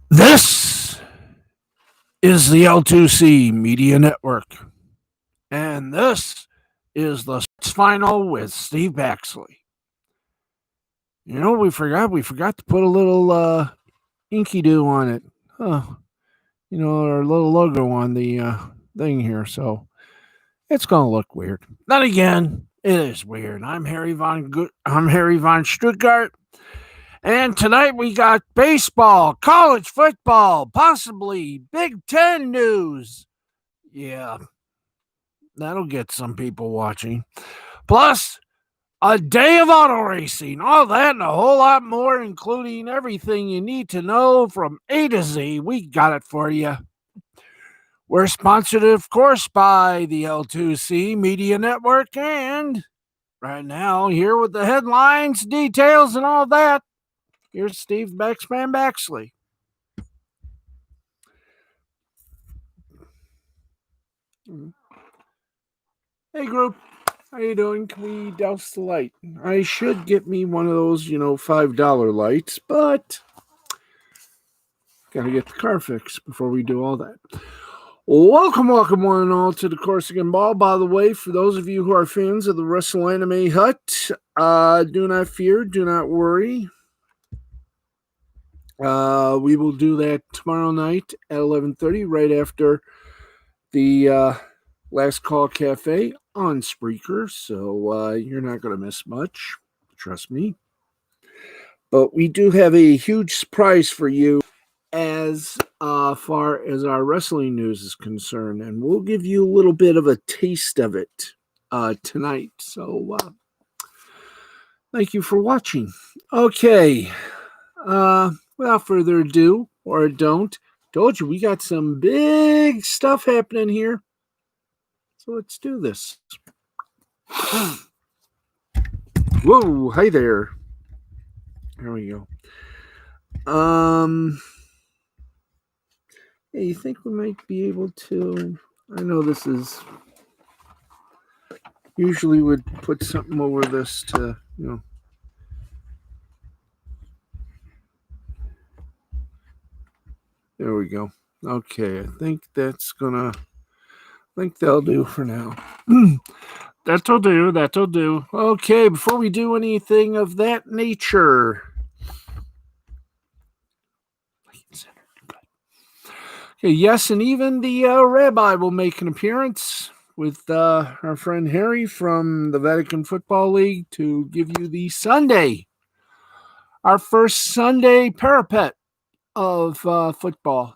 This is the L2C Media Network, and this is the final with Steve Baxley. You know, we forgot to put a little inky doo on it. Our little logo on the thing here, so it's gonna look weird. Then again, it is weird. I'm Harry von Stuttgart. And tonight we got baseball, college football, possibly Big Ten news. Yeah, that'll get some people watching. Plus, a day of auto racing. All that and a whole lot more, including everything you need to know from A to Z. We got it for you. We're sponsored, of course, by the L2C Media Network. And right now, here with the headlines, details, and all that, here's Steve Baxman Baxley. Hey, group. How you doing? Can we douse the light? I should get me one of those, $5 lights, but gotta get the car fixed before we do all that. Welcome one and all to the Corsican Ball. By the way, for those of you who are fans of the Wrestle Anime Hut, do not fear, do not worry. We will do that tomorrow night at 11:30, right after the Last Call Cafe on Spreaker, so you're not going to miss much, trust me. But we do have a huge surprise for you as far as our wrestling news is concerned, and we'll give you a little bit of a taste of it tonight. So thank you for watching. Okay, without further ado, or don't, told you we got some big stuff happening here. So let's do this. Whoa, hi there. There we go. Yeah, you think we might be able to? I know this is usually would put something over this to, There we go. Okay, I think that'll do for now. That'll do. Okay, before we do anything of that nature. Okay, yes, and even the rabbi will make an appearance with our friend Harry from the Vatican Football League to give you the Sunday, our first Sunday parapet of football.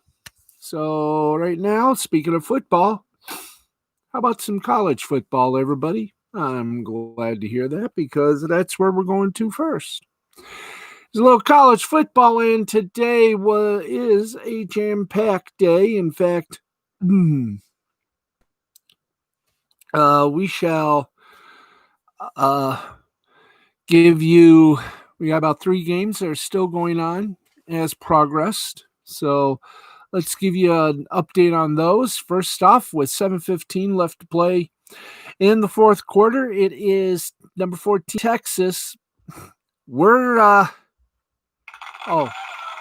So right now, speaking of football, how about some college football, everybody? I'm glad to hear that because that's where we're going to first. There's a little college football, and today is a jam-packed day. In fact, we shall give you. We got about 3 games that are still going on as progressed. So let's give you an update on those. First off, with 7:15 left to play in the fourth quarter, it is number 14 Texas. We're oh,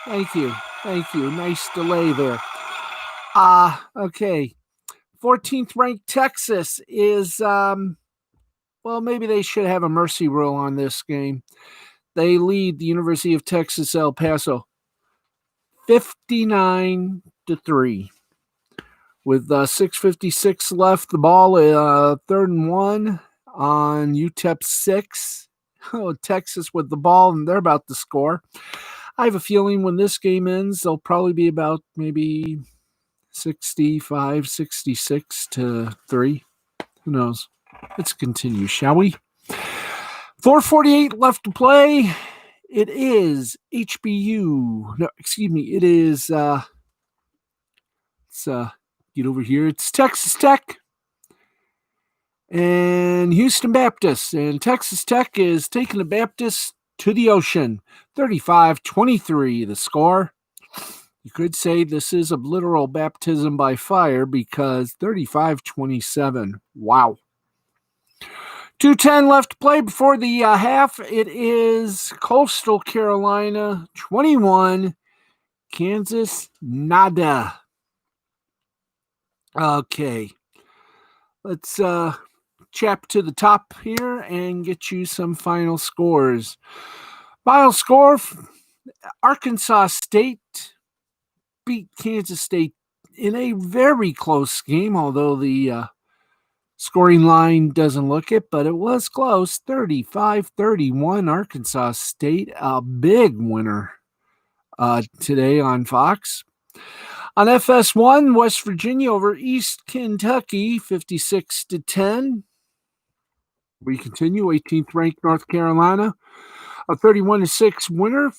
thank you. Nice delay there. Okay. 14th ranked Texas is maybe they should have a mercy rule on this game. They lead the University of Texas El Paso 59-3. With 6:56 left, the ball 3rd and 1 on UTEP 6. Oh, Texas with the ball, and they're about to score. I have a feeling when this game ends, they'll probably be about maybe 65-66-3. Who knows? Let's continue, shall we? 4:48 left to play. It is HBU. No, excuse me. It is. Let's get over here. It's Texas Tech and Houston Baptist. And Texas Tech is taking the Baptist to the ocean. 35-23, the score. You could say this is a literal baptism by fire because 35-27. Wow. 2:10 left to play before the half. It is Coastal Carolina 21, Kansas nada. Okay. Let's chap to the top here and get you some final scores. Final score, Arkansas State beat Kansas State in a very close game, although the scoring line doesn't look it, but it was close. 35-31, Arkansas State, a big winner today on Fox. On FS1, West Virginia over East Kentucky, 56-10. We continue, 18th ranked North Carolina, a 31-6 winner.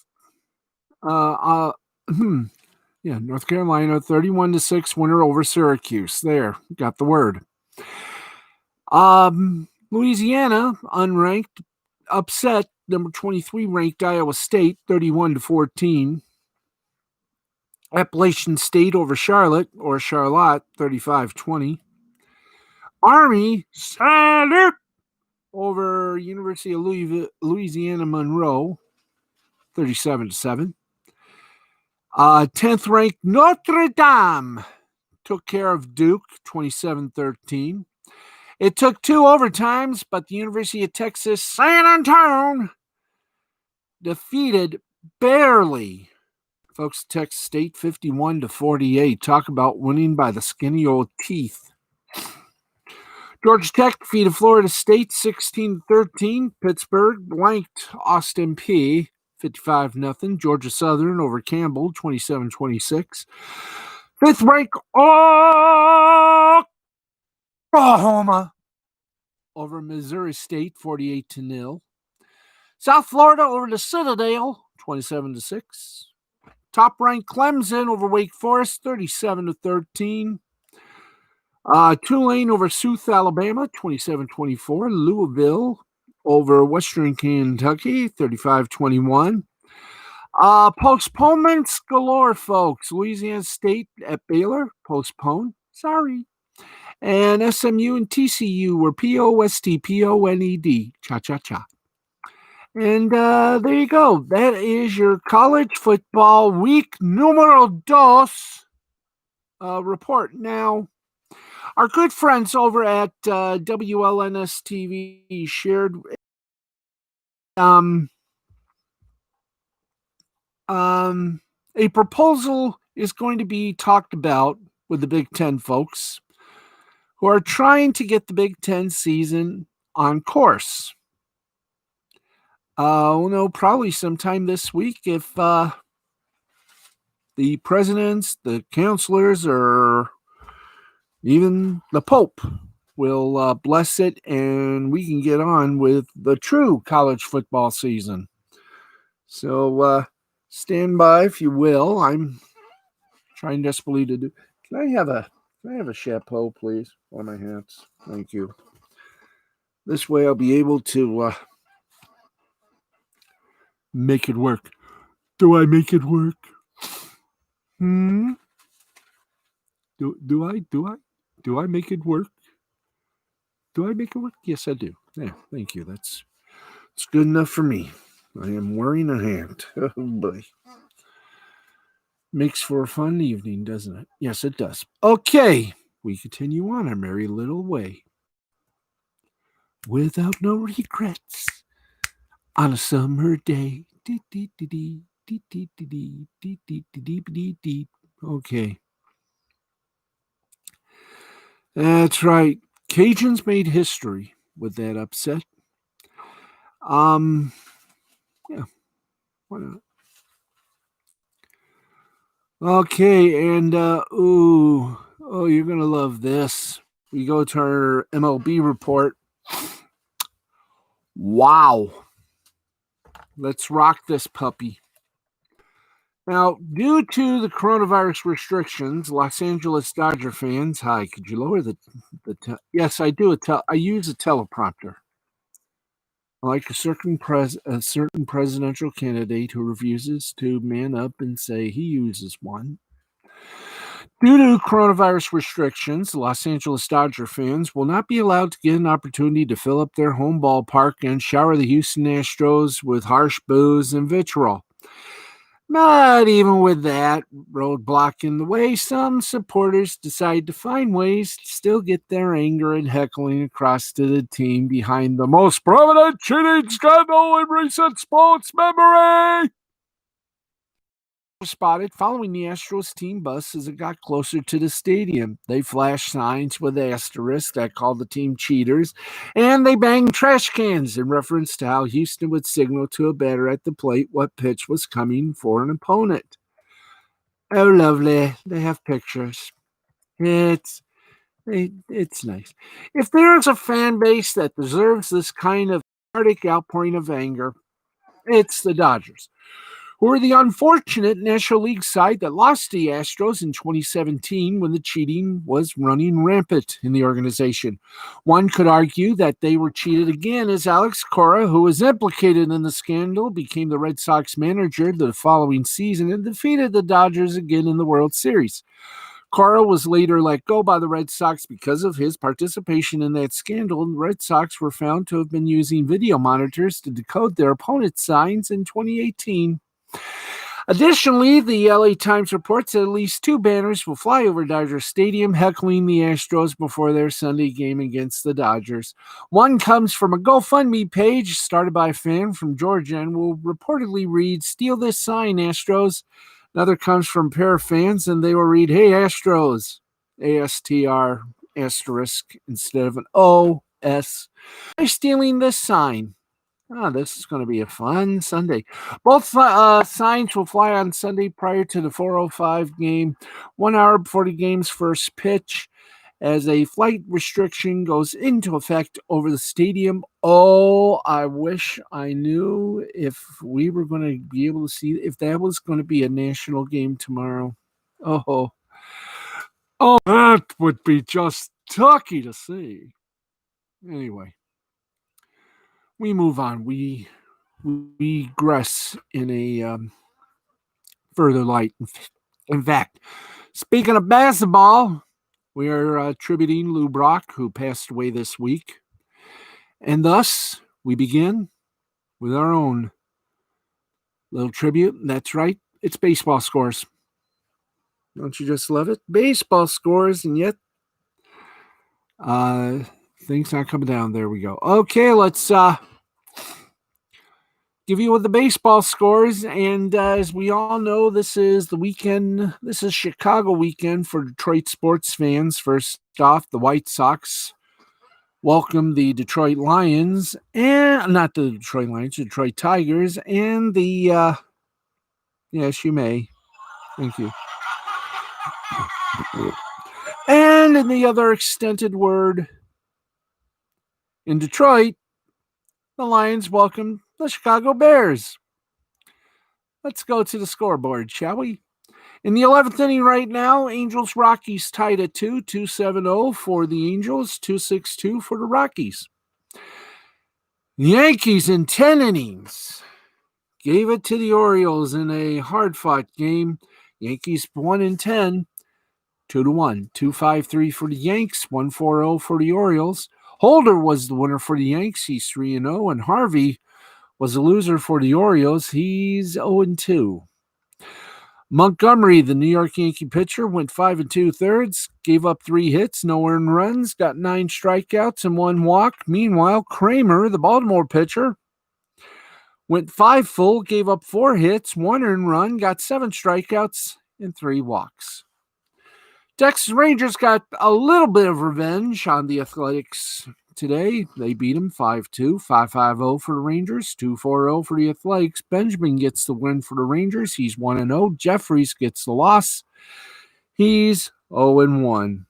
North Carolina, 31-6 winner over Syracuse. There, got the word. Louisiana, unranked, upset number 23 ranked Iowa State, 31-14. Appalachian State over Charlotte, 35-20. Army, salute, over University of Louisiana Monroe, 37-7. 10th ranked Notre Dame took care of Duke, 27-13. It took 2 overtimes, but the University of Texas San Antonio defeated barely, folks, Texas State 51-48. Talk about winning by the skinny old teeth. Georgia Tech defeated Florida State 16-13. Pittsburgh blanked Austin Peay 55-0. Georgia Southern over Campbell 27-26. 5th ranked Oklahoma over Missouri State 48-0. South Florida over the Citadel 27-6. Top ranked Clemson over Wake Forest 37-13. Tulane over South Alabama 27-24. Louisville over Western Kentucky 35-21. Postponements galore, folks. Louisiana State at Baylor, postponed. Sorry. And SMU and TCU were POSTPONED. Cha-cha-cha. And there you go. That is your college football week numero dos report. Now, our good friends over at WLNS TV shared a proposal is going to be talked about with the Big Ten folks who are trying to get the Big Ten season on course. Probably sometime this week if the presidents, the counselors, or even the Pope will bless it, and we can get on with the true college football season. So stand by, if you will. I'm trying desperately to do. Can I have a chapeau, please? On my hats. Thank you. This way I'll be able to make it work. Do I make it work? Do I make it work? Do I make it work? Yes, I do. Yeah, thank you. That's good enough for me. I am wearing a hat. Oh boy. Makes for a fun evening, doesn't it? Yes, it does. Okay, we continue on our merry little way. Without no regrets on a summer day. Okay. That's right. Cajuns made history with that upset. Yeah. Why not? Okay, and you're gonna love this. We go to our MLB report. Wow. Let's rock this puppy. Now, due to the coronavirus restrictions, Los Angeles Dodger fans, hi, could you lower the yes, I do. I use a teleprompter. Like a certain presidential candidate who refuses to man up and say he uses one. Due to coronavirus restrictions, Los Angeles Dodger fans will not be allowed to get an opportunity to fill up their home ballpark and shower the Houston Astros with harsh boos and vitriol. But even with that roadblock in the way, some supporters decide to find ways to still get their anger and heckling across to the team behind the most prominent cheating scandal in recent sports memory. Spotted following the Astros team bus as it got closer to the stadium. They flashed signs with asterisks that called the team cheaters, and they banged trash cans in reference to how Houston would signal to a batter at the plate what pitch was coming for an opponent. Oh, lovely. They have pictures. It's nice. If there is a fan base that deserves this kind of cathartic outpouring of anger, it's the Dodgers, who are the unfortunate National League side that lost to the Astros in 2017 when the cheating was running rampant in the organization. One could argue that they were cheated again as Alex Cora, who was implicated in the scandal, became the Red Sox manager the following season and defeated the Dodgers again in the World Series. Cora was later let go by the Red Sox because of his participation in that scandal, and the Red Sox were found to have been using video monitors to decode their opponent's signs in 2018. Additionally, the LA Times reports that at least two banners will fly over Dodger Stadium heckling the Astros before their Sunday game against the Dodgers. One comes from a GoFundMe page started by a fan from Georgia and will reportedly read, "Steal this sign, Astros." Another comes from a pair of fans and they will read, "Hey, Astros," ASTR asterisk instead of an OS. By stealing this sign. This is going to be a fun Sunday. Both signs will fly on Sunday prior to the 4:05 game, 1 hour before the game's first pitch, as a flight restriction goes into effect over the stadium. Oh, I wish I knew if we were going to be able to see if that was going to be a national game tomorrow. Oh, that would be just tucky to see. Anyway, we move on. We regress in a further light. In fact, speaking of basketball, we are attributing Lou Brock, who passed away this week. And thus, we begin with our own little tribute. That's right, it's baseball scores. Don't you just love it? Baseball scores, and yet things not coming down. There we go. Okay, let's give you the baseball scores, and as we all know, this is the weekend. This is Chicago weekend for Detroit sports fans. First off, the White Sox welcome the Detroit Lions, and not the Detroit Lions, the Detroit Tigers, and the yes, you may. Thank you. And in the other extended word, in Detroit, the Lions welcome the Chicago Bears. Let's go to the scoreboard, shall we? In the 11th inning right now, Angels-Rockies tied at 2-7-0 for the Angels, 2-6-2 for the Rockies. The Yankees in 10 innings gave it to the Orioles in a hard-fought game. Yankees won in 10, 2-1, 2-5-3 for the Yanks, 1-4-0 for the Orioles. Holder was the winner for the Yanks. He's 3-0, and Harvey was a loser for the Orioles. He's 0-2. Montgomery, the New York Yankee pitcher, went 5 2/3, gave up 3 hits, no earned runs, got 9 strikeouts and 1 walk. Meanwhile, Kramer, the Baltimore pitcher, went 5 full, gave up 4 hits, 1 earned run, got 7 strikeouts and 3 walks. Texas Rangers got a little bit of revenge on the Athletics today. They beat them 5-2, 5-5-0 for the Rangers, 2-4-0 for the Athletics. Benjamin gets the win for the Rangers. He's 1-0. Jeffries gets the loss. He's 0-1.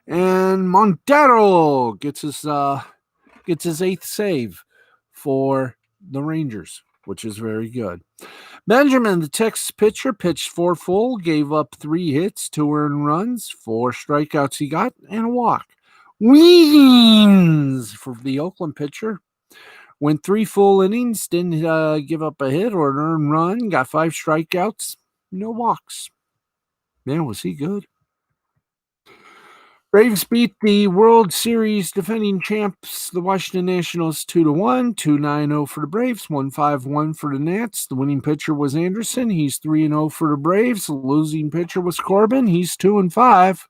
And Montero gets his 8th save for the Rangers, which is very good. Benjamin, the Texas pitcher, pitched 4 full, gave up 3 hits, 2 earned runs, 4 strikeouts he got, and a walk. Wins for the Oakland pitcher. Went 3 full innings, didn't give up a hit or an earned run, got 5 strikeouts, no walks. Man, was he good. Braves beat the World Series defending champs, the Washington Nationals, 2-1, 2-9-0 for the Braves, 1-5-1 for the Nats. The winning pitcher was Anderson. He's 3-0 for the Braves. The losing pitcher was Corbin. He's 2-5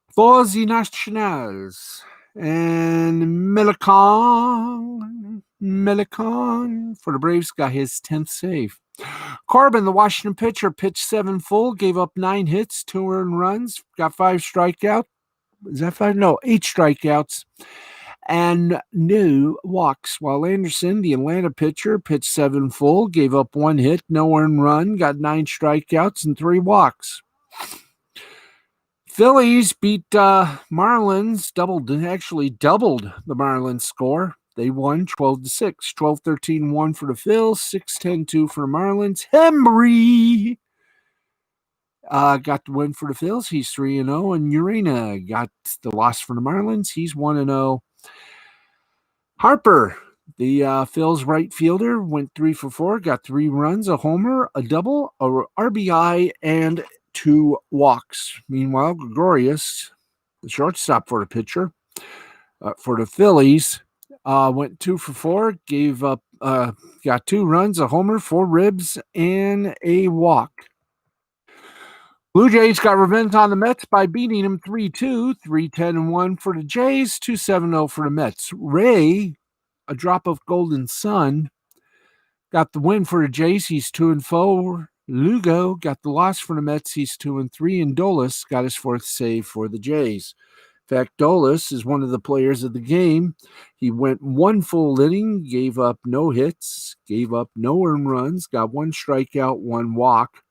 for the Nationals. And Melicon for the Braves got his 10th save. Corbin, the Washington pitcher, pitched 7 full, gave up 9 hits, 2 earned runs, got 5 strikeouts. Is that 5? No, 8 strikeouts and no walks. While Anderson, the Atlanta pitcher, pitched 7 full, gave up 1 hit, no earned run, got 9 strikeouts and 3 walks. Phillies beat Marlins, doubled the Marlins score. They won 12-6, 12-13-1 for the Phils, 6-10-2 for the Marlins. Hembree got the win for the Phils. He's 3-0, and Urena got the loss for the Marlins. He's 1-0. Harper, the Phils right fielder, went 3 for 4, got 3 runs, a homer, a double, a RBI, and 2 walks. Meanwhile, Gregorius, the shortstop for the pitcher, for the Phillies, went 2 for 4, got 2 runs, a homer, 4 ribs, and a walk. Blue Jays got revenge on the Mets by beating them 3-2, 3-10-1 for the Jays, 2-7-0 for the Mets. Ray, a drop of golden sun, got the win for the Jays. He's 2-4. Lugo got the loss for the Mets. He's 2-3, and Dolis got his 4th save for the Jays. In fact, Dolis is one of the players of the game. He went 1 full inning, gave up no hits, gave up no earned runs, got 1 strikeout, 1 walk.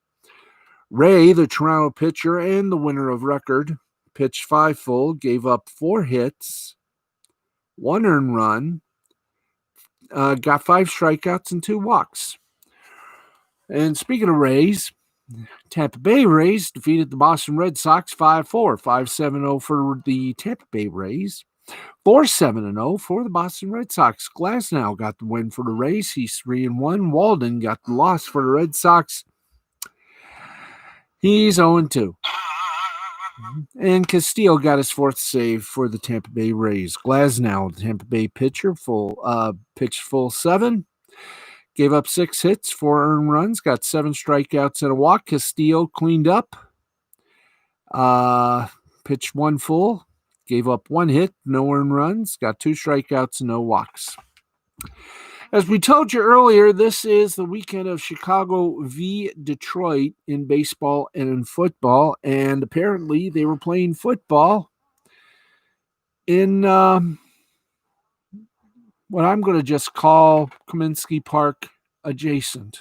Ray, the Toronto pitcher and the winner of record, pitched 5 full, gave up 4 hits, 1 earned run, got 5 strikeouts and 2 walks. And speaking of Rays, Tampa Bay Rays defeated the Boston Red Sox 5-4, 5-7-0 for the Tampa Bay Rays, 4-7-0 for the Boston Red Sox. Glasnow got the win for the Rays. He's 3-1. Walden got the loss for the Red Sox. He's 0-2. And Castillo got his 4th save for the Tampa Bay Rays. Glasnow, the Tampa Bay pitcher, pitched full 7. Gave up 6 hits, 4 earned runs, got 7 strikeouts and a walk. Castillo cleaned up. Pitched 1 full, gave up 1 hit, no earned runs, got 2 strikeouts and no walks. As we told you earlier, this is the weekend of Chicago v. Detroit in baseball and in football, and apparently they were playing football in what I'm going to just call Kaminsky Park adjacent.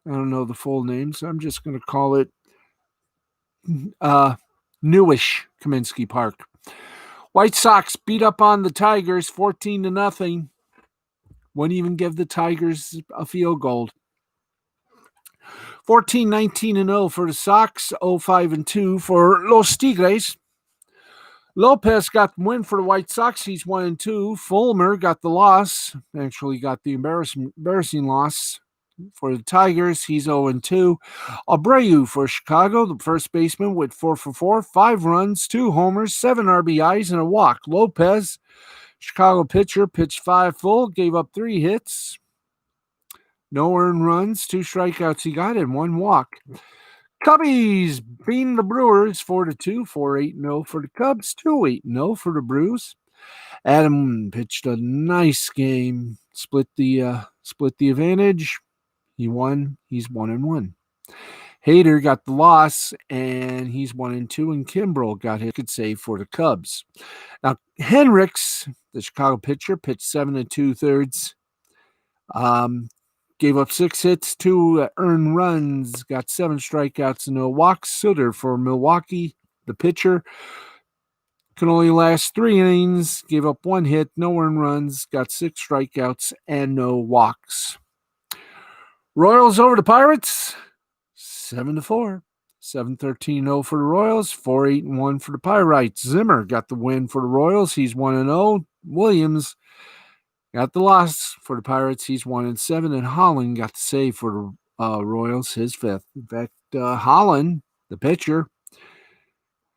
I don't know the full name, so I'm just going to call it newish Kaminsky Park. White Sox beat up on the Tigers 14-0. Wouldn't even give the Tigers a field goal. 14-19-0 for the Sox, 0-5-2 for Los Tigres. Lopez got the win for the White Sox. He's 1-2. Fulmer got the loss. Actually got the embarrassing loss for the Tigers. He's 0-2. Abreu for Chicago, the first baseman, went 4 for 4, 5 runs, 2 homers, 7 RBIs, and a walk. Lopez, Chicago pitcher, pitched 5 full, gave up 3 hits, no earned runs, 2 strikeouts he got, and 1 walk. Cubbies beating the Brewers 4-2, 4-8-0 for the Cubs, 2-8-0 for the Brews. Adam pitched a nice game, split the advantage. He won. He's 1-1. Hader got the loss, and he's 1-2. And Kimbrel got his good save for the Cubs. Now Hendricks, the Chicago pitcher, pitched 7 2/3. Gave up 6 hits, 2 earned runs, got 7 strikeouts and no walks. Sutter for Milwaukee, the pitcher, can only last 3 innings, gave up 1 hit, no earned runs, got 6 strikeouts and no walks. Royals over the Pirates, 7-4. 7-13-0 for the Royals, 4-8-1 for the Pirates. Zimmer got the win for the Royals. He's 1-0. Williams got the loss for the Pirates. He's 1-7, and Holland got the save for the Royals, his 5th. In fact, Holland, the pitcher,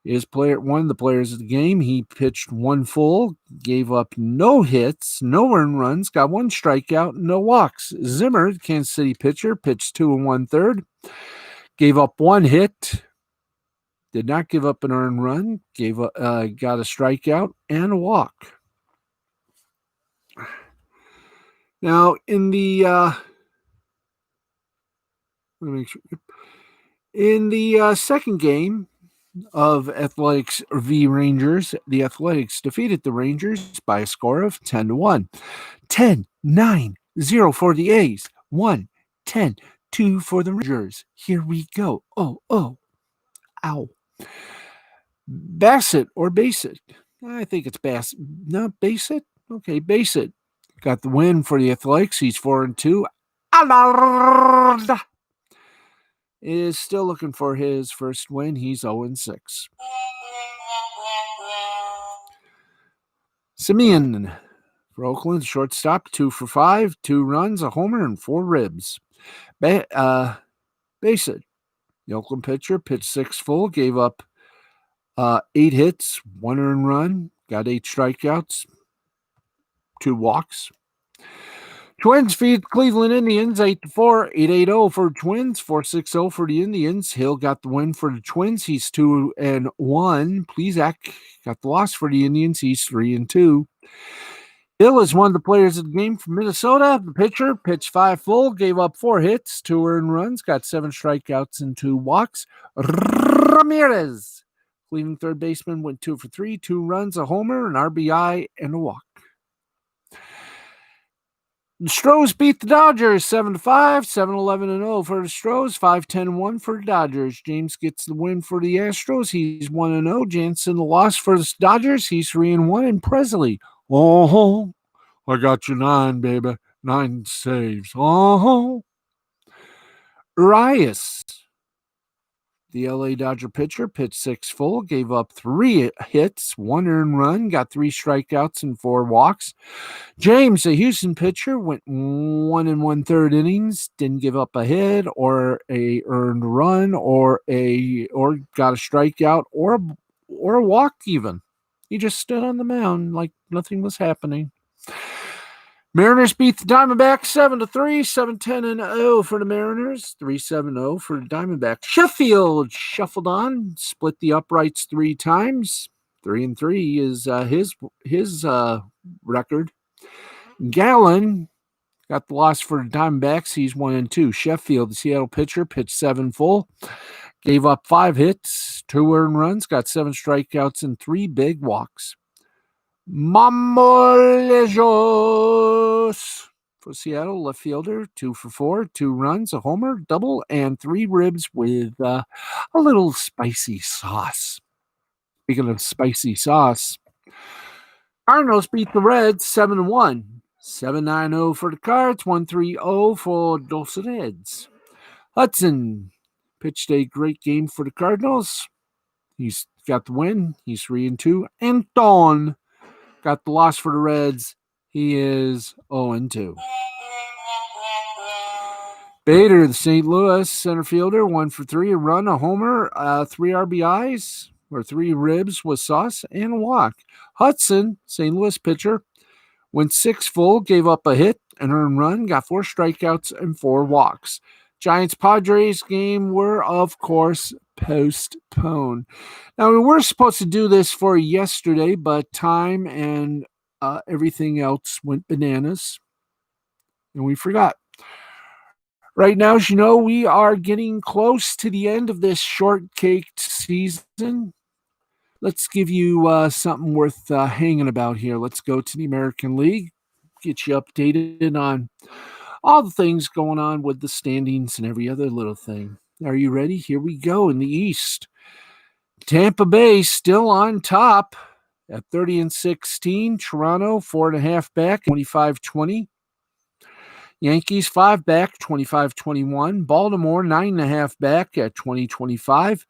is one of the players of the game. He pitched 1 full, gave up no hits, no earned runs, got 1 strikeout, no walks. Zimmer, the Kansas City pitcher, pitched 2 1/3, gave up 1 hit, did not give up an earned run, got a strikeout and a walk. Now, in the second game of Athletics v. Rangers, the Athletics defeated the Rangers by a score of 10-1. 10-9-0 for the A's. 1-10-2 for the Rangers. Here we go. Oh, ow. Bassett or Bassett? I think it's Bassett. No, Bassett? Okay, Bassett got the win for the Athletics. He's 4-2. Allard is still looking for his first win. He's 0-6. Simeon for Oakland, shortstop, 2 for 5, 2 runs, a homer, and 4 ribs. Bassett, the Oakland pitcher, pitched 6 full, gave up 8 hits, 1 earned run, got 8 strikeouts, 2 walks. Twins feed Cleveland Indians 8-4, 8-8-0 for Twins, 4-6-0 for the Indians. Hill got the win for the Twins. He's 2-1. Plesac got the loss for the Indians. He's 3-2. Hill is one of the players of the game from Minnesota. The pitcher pitched 5 full, gave up 4 hits, 2 earned runs, got 7 strikeouts and 2 walks. Ramirez, Cleveland third baseman, went 2 for 3, 2 runs, a homer, an RBI, and a walk. The Stros beat the Dodgers 7-5, 7-11-0 for the Stros, 5-10-1 for the Dodgers. James gets the win for the Astros. He's 1-0. Jansen the loss for the Dodgers. He's 3-1. And Presley, I got you 9, baby. 9 saves. Urias, the LA Dodger pitcher, pitched 6 full, gave up 3 hits, 1 earned run, got 3 strikeouts and 4 walks. James, the Houston pitcher, went 1 1/3 innings, didn't give up a hit or a earned run or got a strikeout or a walk even. He just stood on the mound like nothing was happening. Mariners beat the Diamondbacks 7-3, 7-10-0 for the Mariners, 3-7-0 for the Diamondbacks. Sheffield shuffled on, split the uprights 3 times. 3-3 is his record. Gallen got the loss for the Diamondbacks. He's 1-2. Sheffield, the Seattle pitcher, pitched 7 full, gave up 5 hits, 2 earned runs, got 7 strikeouts and 3 big walks. Mamolejos for Seattle, left fielder, 2 for 4, 2 runs, a homer, double, and 3 ribs with a little spicy sauce. Speaking of spicy sauce, Cardinals beat the Reds 7-1, 7-9-0 for the Cards, 1-3-0 for Dos Reds. Hudson pitched a great game for the Cardinals. He's got the win. He's 3-2. Anton got the loss for the Reds. He is 0-2. Bader, the St. Louis center fielder, 1 for 3, a run, a homer, 3 RBIs, or 3 ribs with sauce, and a walk. Hudson, St. Louis pitcher, went 6 full, gave up a hit, an earned run, got 4 strikeouts and 4 walks. Giants-Padres game were, of course, postponed. Now, we were supposed to do this for yesterday, but time and everything else went bananas, and we forgot. Right now, as you know, we are getting close to the end of this shortcake season. Let's give you something worth hanging about here. Let's go to the American League, get you updated on all the things going on with the standings and every other little thing. Are you ready? Here we go. In the East, Tampa Bay still on top at 30-16. Toronto 4.5 back, 25-20. Yankees 5 back, 25-21. Baltimore 9.5 back at 20-25.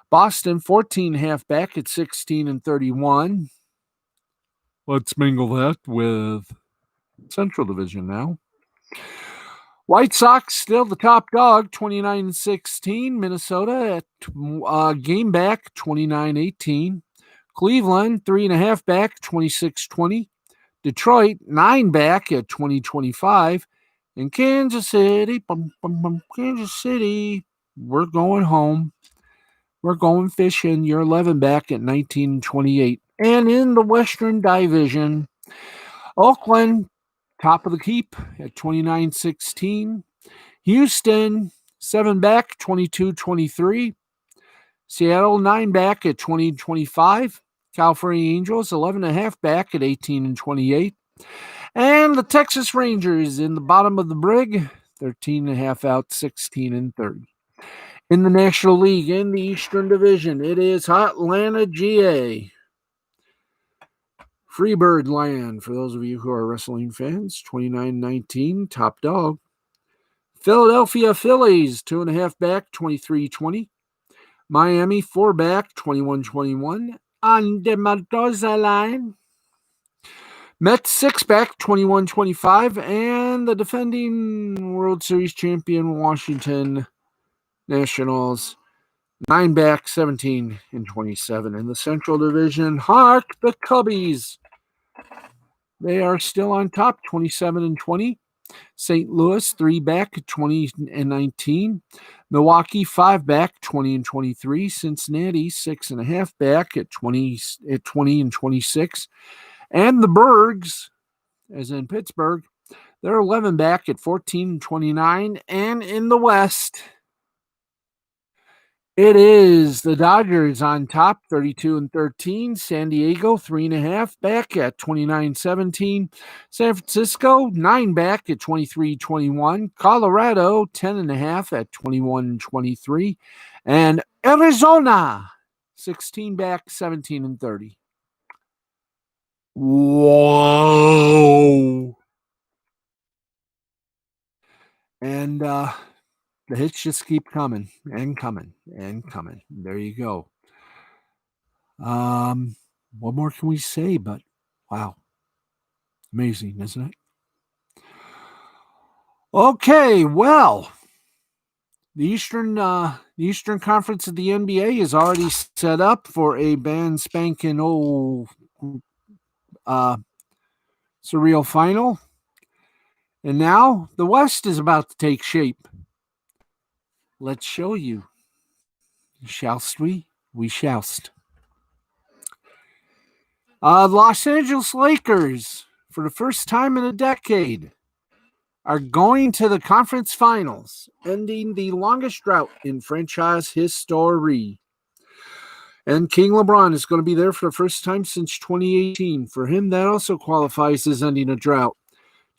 Boston 14.5 back at 16-31. Let's mingle that with Central Division now. White Sox still the top dog, 29-16. Minnesota at game back, 29-18. Cleveland, 3.5 back, 26-20. Detroit, 9 back at 20-25. And Kansas City, Kansas City, we're going home. We're going fishing. You're 11 back at 19-28. And in the Western Division, Oakland, top of the heap at 29-16. Houston, 7 back, 22-23. Seattle, 9 back at 20-25. California Angels, 11.5 back at 18-28. And the Texas Rangers in the bottom of the brig, 13.5 out, 16-30. In the National League, in the Eastern Division, it is Atlanta, GA. Freebird land, for those of you who are wrestling fans, 29-19, top dog. Philadelphia Phillies, 2.5 back, 23-20. Miami, 4 back, 21-21. On the Mendoza line. Mets, 6 back, 21-25. And the defending World Series champion Washington Nationals, 9 back, 17-27. In the Central Division, hark the Cubbies. They are still on top, 27-20. St. Louis, 3 back, 20-19. Milwaukee, 5 back, 20-23. Cincinnati, 6.5 back at 20-26. And the Bergs, as in Pittsburgh, they're 11 back at 14-29. And in the West, it is the Dodgers on top, 32-13. San Diego, 3.5 back at 29-17. San Francisco, 9 back at 23-21. Colorado, 10.5 at 21-23. And Arizona, 16 back, 17-30. Whoa. And the hits just keep coming and coming and coming. There you go. What more can we say? But wow, amazing, isn't it? Okay, well, the Eastern Conference of the NBA is already set up for a band spanking old surreal final, and now the West is about to take shape. Let's show you. Shallst we? We shallst. Los Angeles Lakers, for the first time in a decade, are going to the conference finals, ending the longest drought in franchise history. And King LeBron is going to be there for the first time since 2018. For him, that also qualifies as ending a drought.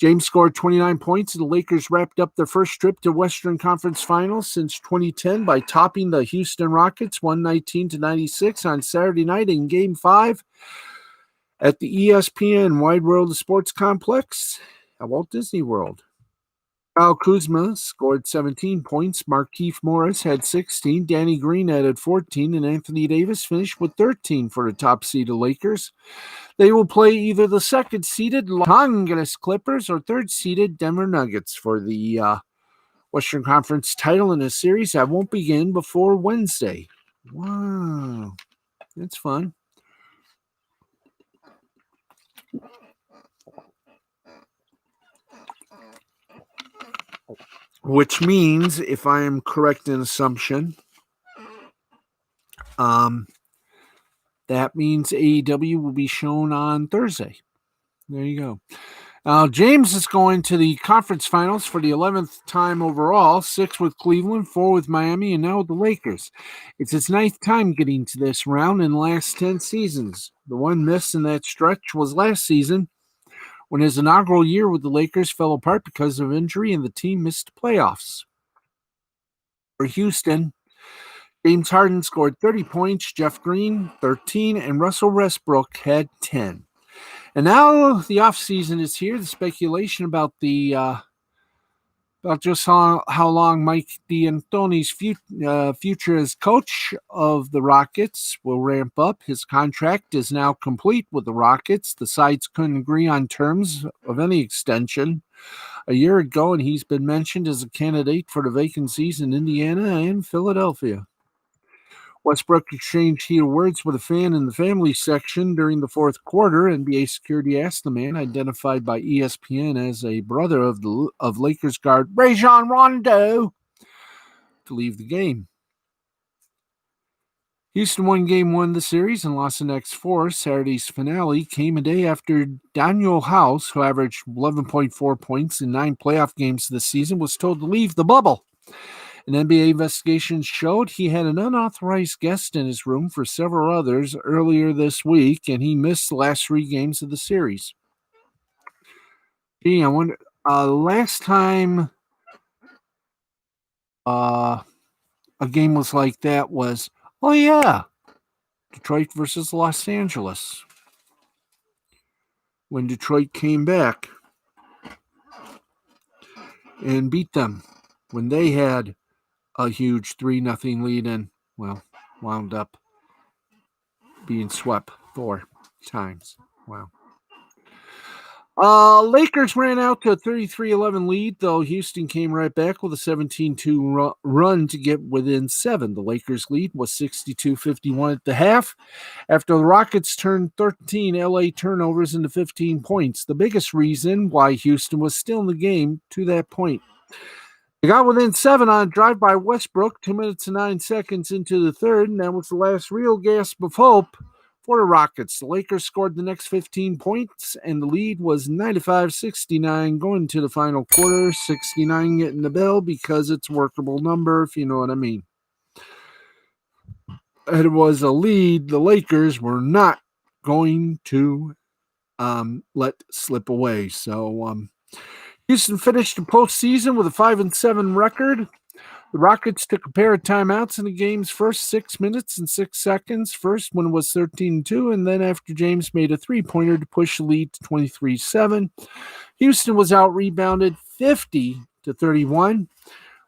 James scored 29 points, and the Lakers wrapped up their first trip to Western Conference Finals since 2010 by topping the Houston Rockets 119-96 on Saturday night in Game 5 at the ESPN Wide World of Sports Complex at Walt Disney World. Kyle Kuzma scored 17 points, Markieff Morris had 16, Danny Green added 14, and Anthony Davis finished with 13 for the top-seeded Lakers. They will play either the second-seeded Los Angeles Clippers or third-seeded Denver Nuggets for the Western Conference title in a series that won't begin before Wednesday. Wow, that's fun. Which means, if I am correct in assumption, that means AEW will be shown on Thursday. There you go. James is going to the conference finals for the 11th time overall, 6 with Cleveland, 4 with Miami, and now with the Lakers. It's his 9th time getting to this round in the last 10 seasons. The one miss in that stretch was last season, when his inaugural year with the Lakers fell apart because of injury and the team missed the playoffs. For Houston, James Harden scored 30 points, Jeff Green 13, and Russell Westbrook had 10. And now the offseason is here. The speculation about the about just how long Mike D'Antoni's future as coach of the Rockets will ramp up. His contract is now complete with the Rockets. The sides couldn't agree on terms of any extension a year ago, and he's been mentioned as a candidate for the vacancies in Indiana and Philadelphia. Westbrook exchanged heated words with a fan in the family section during the fourth quarter. NBA security asked the man, identified by ESPN as a brother of Lakers guard Rajon Rondo, to leave the game. Houston won Game 1 of the series and lost the next 4. Saturday's finale came a day after Daniel House, who averaged 11.4 points in 9 playoff games this season, was told to leave the bubble. An NBA investigation showed he had an unauthorized guest in his room for several others earlier this week, and he missed the last 3 games of the series. Gee, I wonder, last time a game was like that was, Detroit versus Los Angeles. When Detroit came back and beat them, when they had a huge 3-0 lead and, wound up being swept 4 times. Wow. Lakers ran out to a 33-11 lead, though Houston came right back with a 17-2 run to get within 7. The Lakers' lead was 62-51 at the half. After the Rockets turned 13 LA turnovers into 15 points, the biggest reason why Houston was still in the game to that point. They got within 7 on a drive by Westbrook 2 minutes and 9 seconds into the third, and that was the last real gasp of hope for the Rockets. The Lakers scored the next 15 points, and the lead was 95-69 going to the final quarter. 69 getting the bell because it's a workable number, if you know what I mean. It was a lead the Lakers were not going to let slip away. So Houston finished the postseason with a 5-7 record. The Rockets took a pair of timeouts in the game's first 6 minutes and 6 seconds. First one was 13-2, and then after James made a three-pointer to push the lead to 23-7. Houston was out-rebounded 50-31.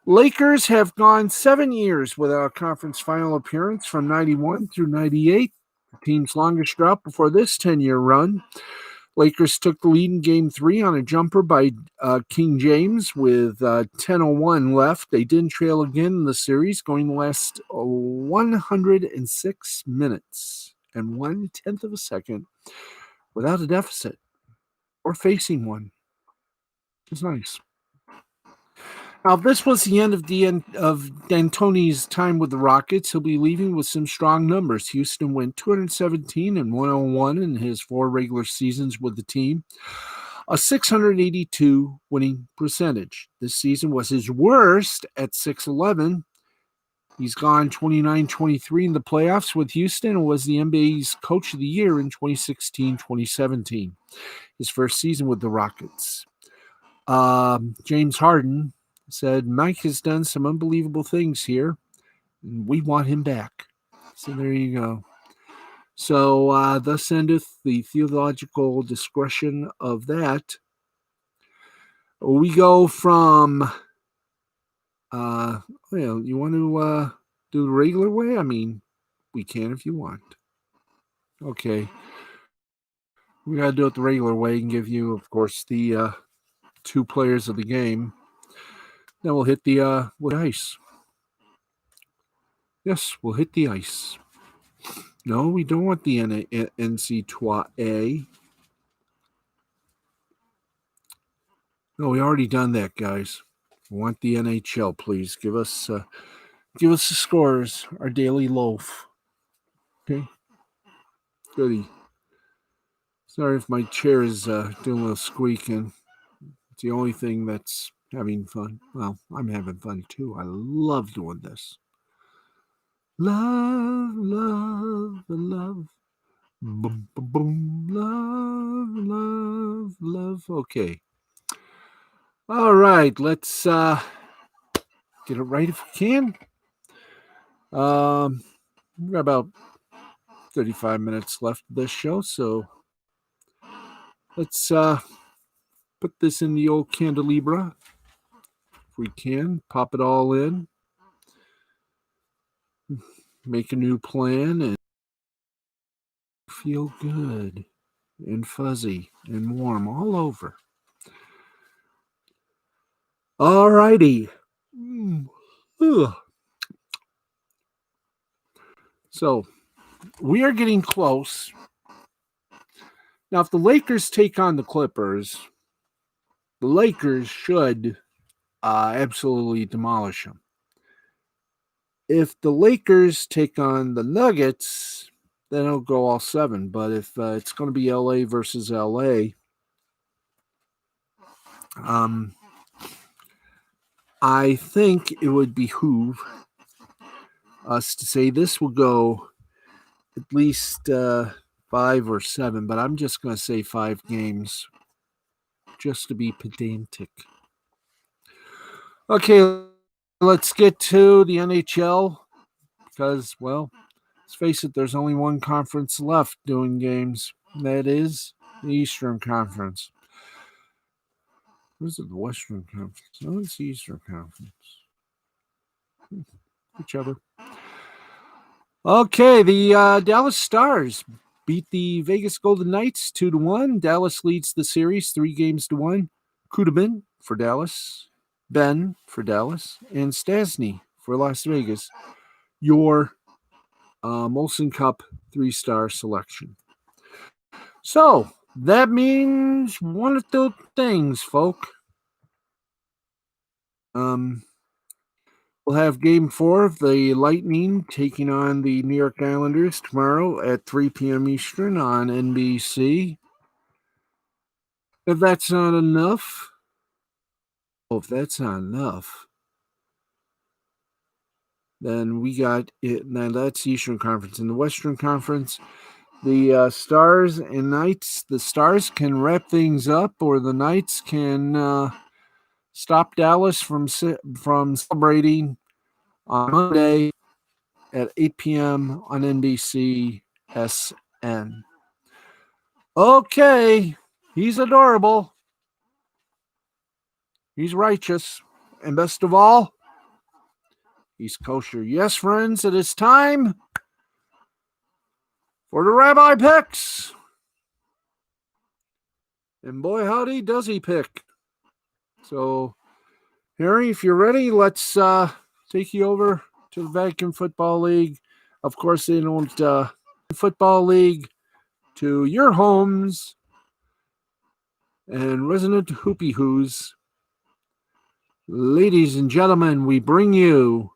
Lakers have gone 7 years without a conference final appearance from 91 through 98, the team's longest drought before this 10-year run. Lakers took the lead in Game 3 on a jumper by King James with 10:01 left. They didn't trail again in the series, going to last 106 minutes and 1/10 of a second without a deficit or facing one. It's nice. Now, this was the end of D'Antoni's time with the Rockets. He'll be leaving with some strong numbers. Houston went 217 and 101 in his 4 regular seasons with the team, a 682 winning percentage. This season was his worst at 611. He's gone 29-23 in the playoffs with Houston and was the NBA's Coach of the Year in 2016-2017, his first season with the Rockets. James Harden said, Mike has done some unbelievable things here, and we want him back. So there you go. So thus endeth the theological discretion of that. We go from, you want to do the regular way? I mean, we can if you want. Okay. We got to do it the regular way and give you, of course, the 2 players of the game. Then we'll hit the ice. Yes, we'll hit the ice. No, we don't want the NC2A. No, we already done that, guys. We want the NHL, please. Give us the scores, our daily loaf. Okay? Goody. Sorry if my chair is doing a little squeaking. It's the only thing that's having fun. Well, I'm having fun too. I love doing this. Love, love, love. Boom, boom, boom. Love, love, love. Okay. All right. Let's get it right if we can. We've got about 35 minutes left of this show, so let's put this in the old candelabra if we can, pop it all in, make a new plan, and feel good and fuzzy and warm all over. All righty. So we are getting close. Now, if the Lakers take on the Clippers, the Lakers should absolutely demolish them. If the Lakers take on the Nuggets, then it'll go all 7. But if it's going to be LA versus LA, I think it would behoove us to say this will go at least 5 or 7, but I'm just going to say 5 games just to be pedantic. Okay, let's get to the NHL because, well, let's face it, there's only one conference left doing games. That is the Eastern Conference. Where's it? The Western Conference? No, it's the Eastern Conference. Whichever. Okay, the Dallas Stars beat the Vegas Golden Knights 2-1. Dallas leads the series 3-1. Kudobin for Dallas, Ben for Dallas, and Stastny for Las Vegas. Your Molson Cup 3-star selection. So that means one of two things, folk. We'll have Game 4 of the Lightning taking on the New York Islanders tomorrow at 3 p.m. Eastern on NBC. If that's not enough, then we got it. Now that's the Eastern Conference. In the Western Conference, the Stars and Knights. The Stars can wrap things up, or the Knights can stop Dallas from celebrating on Monday at 8 p.m. on NBC SN. Okay, he's adorable. He's righteous. And best of all, he's kosher. Yes, friends, it is time for the Rabbi Picks. And boy, howdy, does he pick. So, Harry, if you're ready, let's take you over to the Vatican Football League. Of course, they don't Football League to your homes and resident hoopy hoos. Ladies and gentlemen, we bring you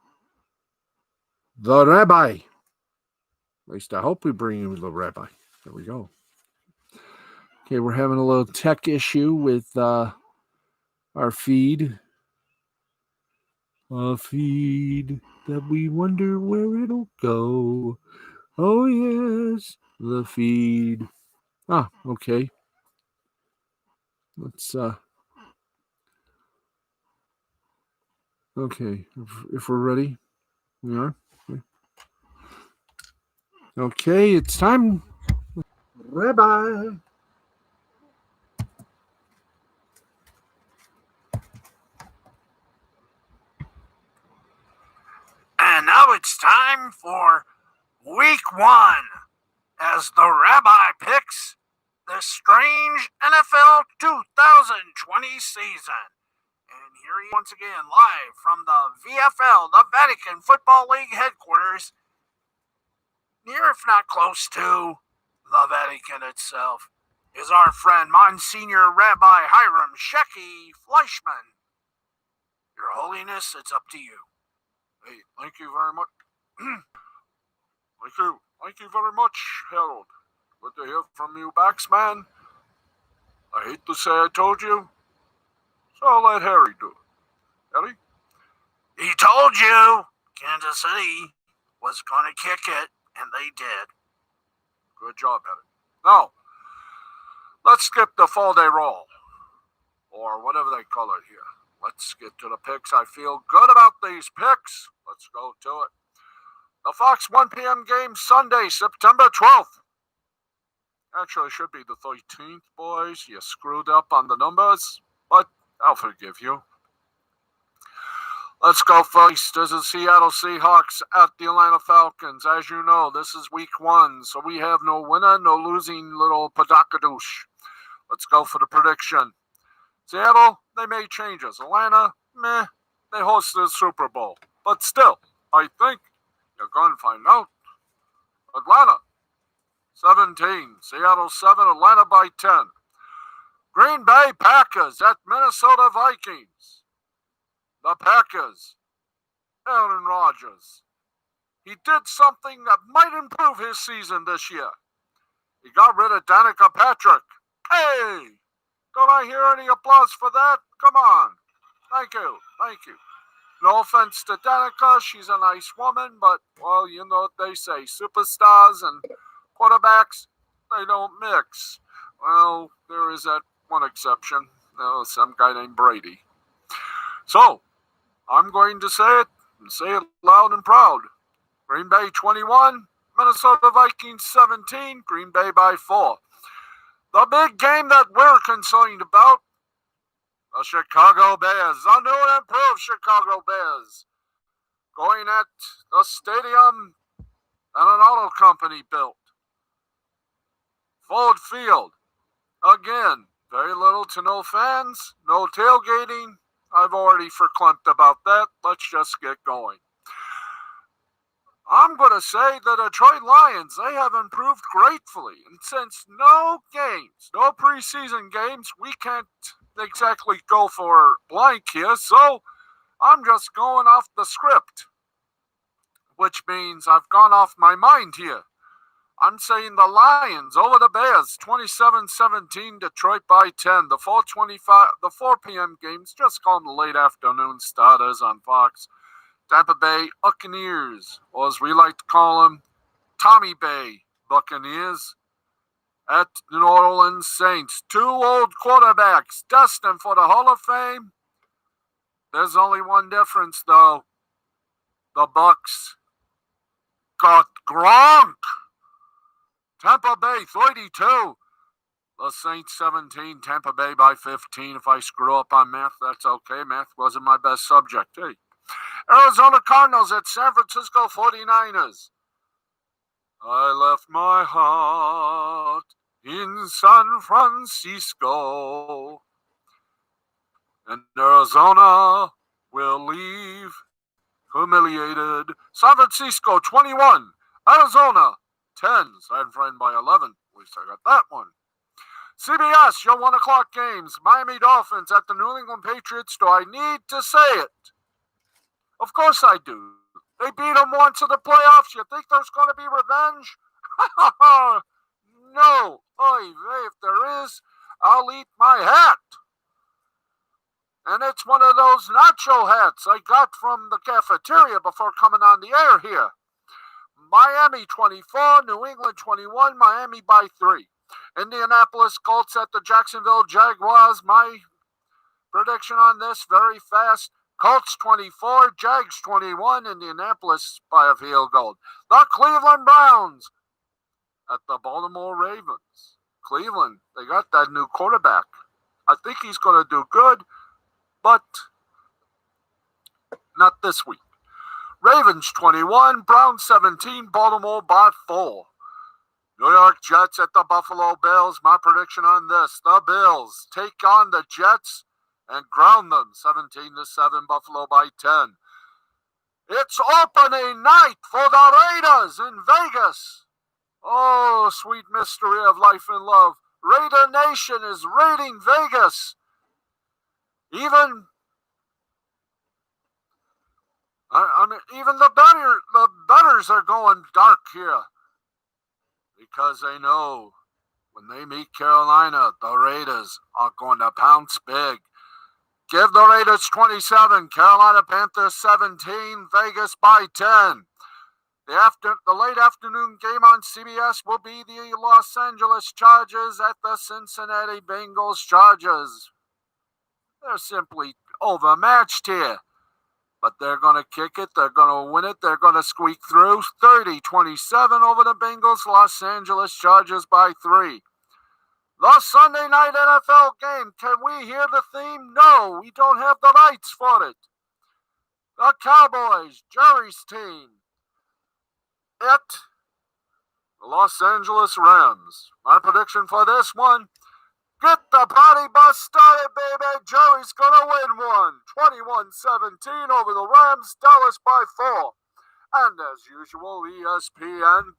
the Rabbi. At least I hope we bring you the Rabbi. There we go. Okay, we're having a little tech issue with our feed. A feed that we wonder where it'll go. Oh, yes, the feed. Ah, okay. Let's, okay, if we're ready, we are. Okay, it's time. Rabbi. And now it's time for Week 1 as the Rabbi picks the strange NFL 2020 season. And here he once again live from the VFL, the Vatican Football League headquarters, near if not close to the Vatican itself, is our friend Monsignor Rabbi Hiram Shecky Fleischman. Your Holiness, it's up to you. Hey, thank you very much. Thank you very much, Harold. Good to hear from you, Baxman. I hate to say I told you, so I'll let Harry do it. Harry? He told you Kansas City was going to kick it, and they did. Good job, Harry. Now, let's skip the fall day roll, or whatever they call it here. Let's get to the picks. I feel good about these picks. Let's go to it. The Fox 1 p.m. game Sunday, September 12th. Actually, it should be the 13th, boys. You screwed up on the numbers, but I'll forgive you. Let's go first. This is Seattle Seahawks at the Atlanta Falcons. As you know, this is week 1, so we have no winner, no losing little padakadoosh. Let's go for the prediction. Seattle, they made changes. Atlanta, meh, they hosted the Super Bowl. But still, I think you're going to find out. Atlanta, 17. Seattle 7, Atlanta by 10. Green Bay Packers at Minnesota Vikings. The Packers, Aaron Rodgers. He did something that might improve his season this year. He got rid of Danica Patrick. Hey! Don't I hear any applause for that? Come on. Thank you. No offense to Danica, she's a nice woman, but, well, you know what they say. Superstars and quarterbacks, they don't mix. Well, there is that one exception. Some guy named Brady. So, I'm going to say it, and say it loud and proud. Green Bay 21, Minnesota Vikings 17, Green Bay by 4. The big game that we're concerned about, the Chicago Bears, the new and improved Chicago Bears, going at the stadium that an auto company built. Ford Field. Again, very little to no fans, no tailgating. I've already verklempt about that. Let's just get going. I'm going to say the Detroit Lions, they have improved gratefully. And since no games, no preseason games, we can't exactly go for blank here. So I'm just going off the script, which means I've gone off my mind here. I'm saying the Lions over the Bears, 27-17, Detroit by 10. The 4 p.m. games, just call them the late afternoon starters on Fox. Tampa Bay Buccaneers, or as we like to call them, Tommy Bay Buccaneers, at the New Orleans Saints. 2 old quarterbacks destined for the Hall of Fame. There's only one difference, though. The Bucs got Gronk. Tampa Bay 32. The Saints 17. Tampa Bay by 15. If I screw up on math, that's okay. Math wasn't my best subject. Hey. Arizona Cardinals at San Francisco 49ers. I left my heart in San Francisco, and Arizona will leave humiliated. San Francisco 21. Arizona 10. San Fran by 11. At least I got that one. CBS, your 1 o'clock games. Miami Dolphins at the New England Patriots. Do I need to say it? Of course I do. They beat them once in the playoffs. You think there's going to be revenge? No. Oy vey, if there is, I'll eat my hat. And it's one of those nacho hats I got from the cafeteria before coming on the air here. Miami 24, New England 21, Miami by 3. Indianapolis Colts at the Jacksonville Jaguars. My prediction on this, very fast. Colts 24, Jags 21, Indianapolis by a field goal. The Cleveland Browns at the Baltimore Ravens. Cleveland, they got that new quarterback. I think he's going to do good, but not this week. Ravens 21, Browns 17, Baltimore by 4. New York Jets at the Buffalo Bills. My prediction on this, the Bills take on the Jets and ground them 17-7, Buffalo by 10. It's opening night for the Raiders in Vegas. Oh, sweet mystery of life and love. Raider Nation is raiding Vegas. Even the bettors are going dark here, because they know when they meet Carolina, the Raiders are going to pounce big. Give the Raiders 27, Carolina Panthers 17, Vegas by 10. The late afternoon game on CBS will be the Los Angeles Chargers at the Cincinnati Bengals Chargers. They're simply overmatched here, but they're going to kick it, they're going to win it, they're going to squeak through. 30-27 over the Bengals, Los Angeles Chargers by 3. The Sunday night NFL game. Can we hear the theme? No, we don't have the rights for it. the Cowboys, Jerry's team, at the Los Angeles Rams. My prediction for this one, get the party bus started, baby. Jerry's gonna win one. 21-17 over the Rams, Dallas by 4. And as usual, ESPN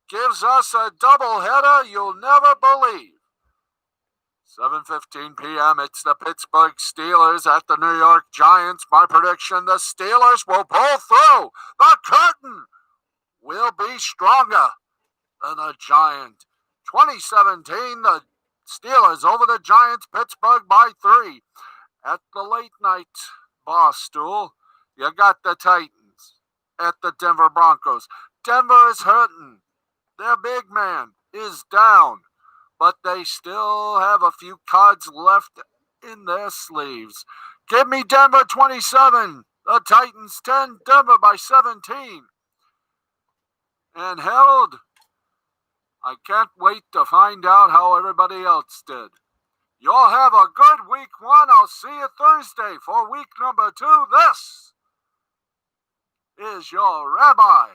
gives us a doubleheader you'll never believe. 7:15 p.m. It's the Pittsburgh Steelers at the New York Giants. My prediction, the Steelers will pull through. The curtain will be stronger than the Giant. 2017, the Steelers over the Giants, Pittsburgh by 3. At the late night bar stool, you got the Titans at the Denver Broncos. Denver is hurting. Their big man is down, but they still have a few cards left in their sleeves. Give me Denver 27, the Titans 10, Denver by 17. And Harold, I can't wait to find out how everybody else did. You'll have a good week 1. I'll see you Thursday for week number 2. This is your rabbi,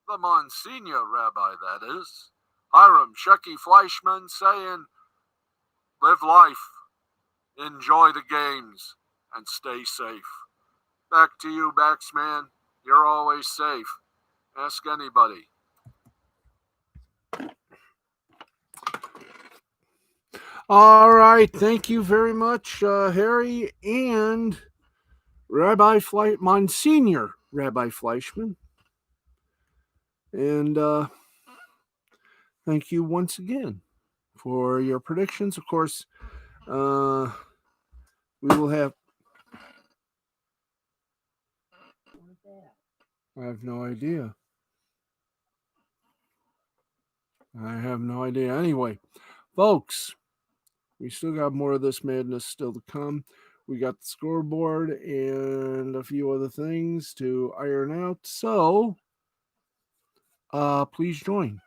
the Monsignor rabbi, that is, Hiram Shecky Fleischman, saying, live life, enjoy the games, and stay safe. Back to you, Baxman. You're always safe. Ask anybody. All right. Thank you very much, Harry and Monsignor Rabbi Fleischman. And thank you once again for your predictions. Of course, we will have... I have no idea. Anyway, folks, we still got more of this madness still to come. We got the scoreboard and a few other things to iron out. So, please join.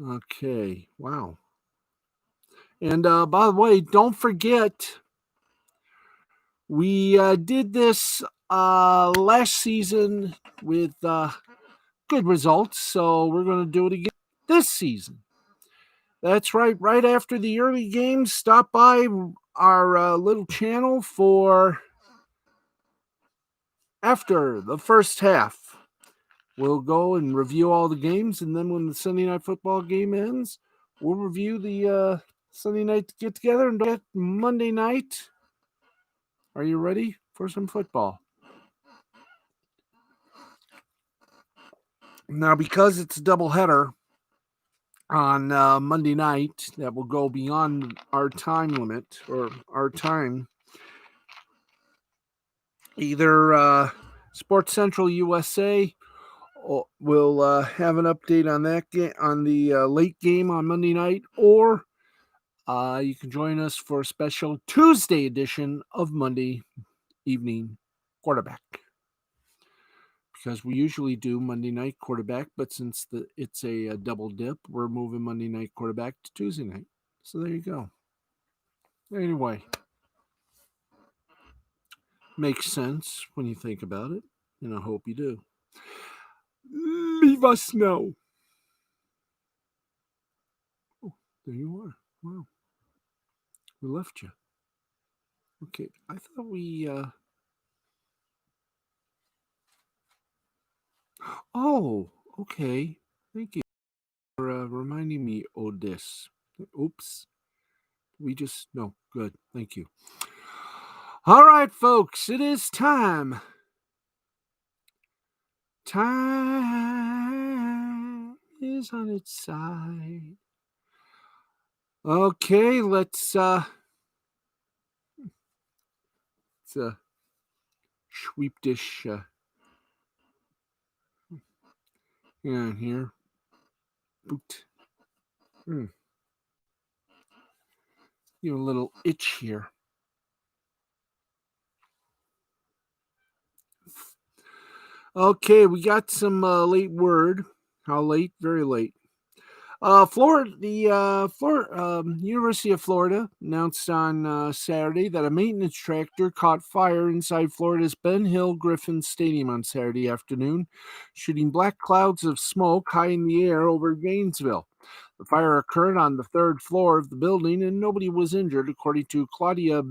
Okay. Wow. And by the way, don't forget, we did this last season with good results. So we're going to do it again this season. That's right. Right after the early games, stop by our little channel for after the first half. We'll go and review all the games, and then when the Sunday Night Football game ends, we'll review the Sunday night get-together and get Monday night. Are you ready for some football? Now, because it's a doubleheader on Monday night that will go beyond our time limit or our time, either Sports Central USA will have an update on that on the late game on Monday night, or you can join us for a special Tuesday edition of Monday Evening Quarterback, because we usually do Monday night quarterback, but since it's a double dip, we're moving Monday night quarterback to Tuesday night. So there you go. Anyway, makes sense when you think about it, and I hope you do. Leave us know. Oh, there you are. Wow. We left you. Okay, I thought we... Oh, okay. Thank you for reminding me of this. Oops. No, good. Thank you. All right, folks, it is time. Time is on its side. Okay, let's sweep dish in here. Boot. You know, a little itch here. Okay, we got some late word. How late? Very late. University of Florida announced on Saturday that a maintenance tractor caught fire inside Florida's Ben Hill Griffin Stadium on Saturday afternoon, shooting black clouds of smoke high in the air over Gainesville. The fire occurred on the third floor of the building, and nobody was injured, according to Claudia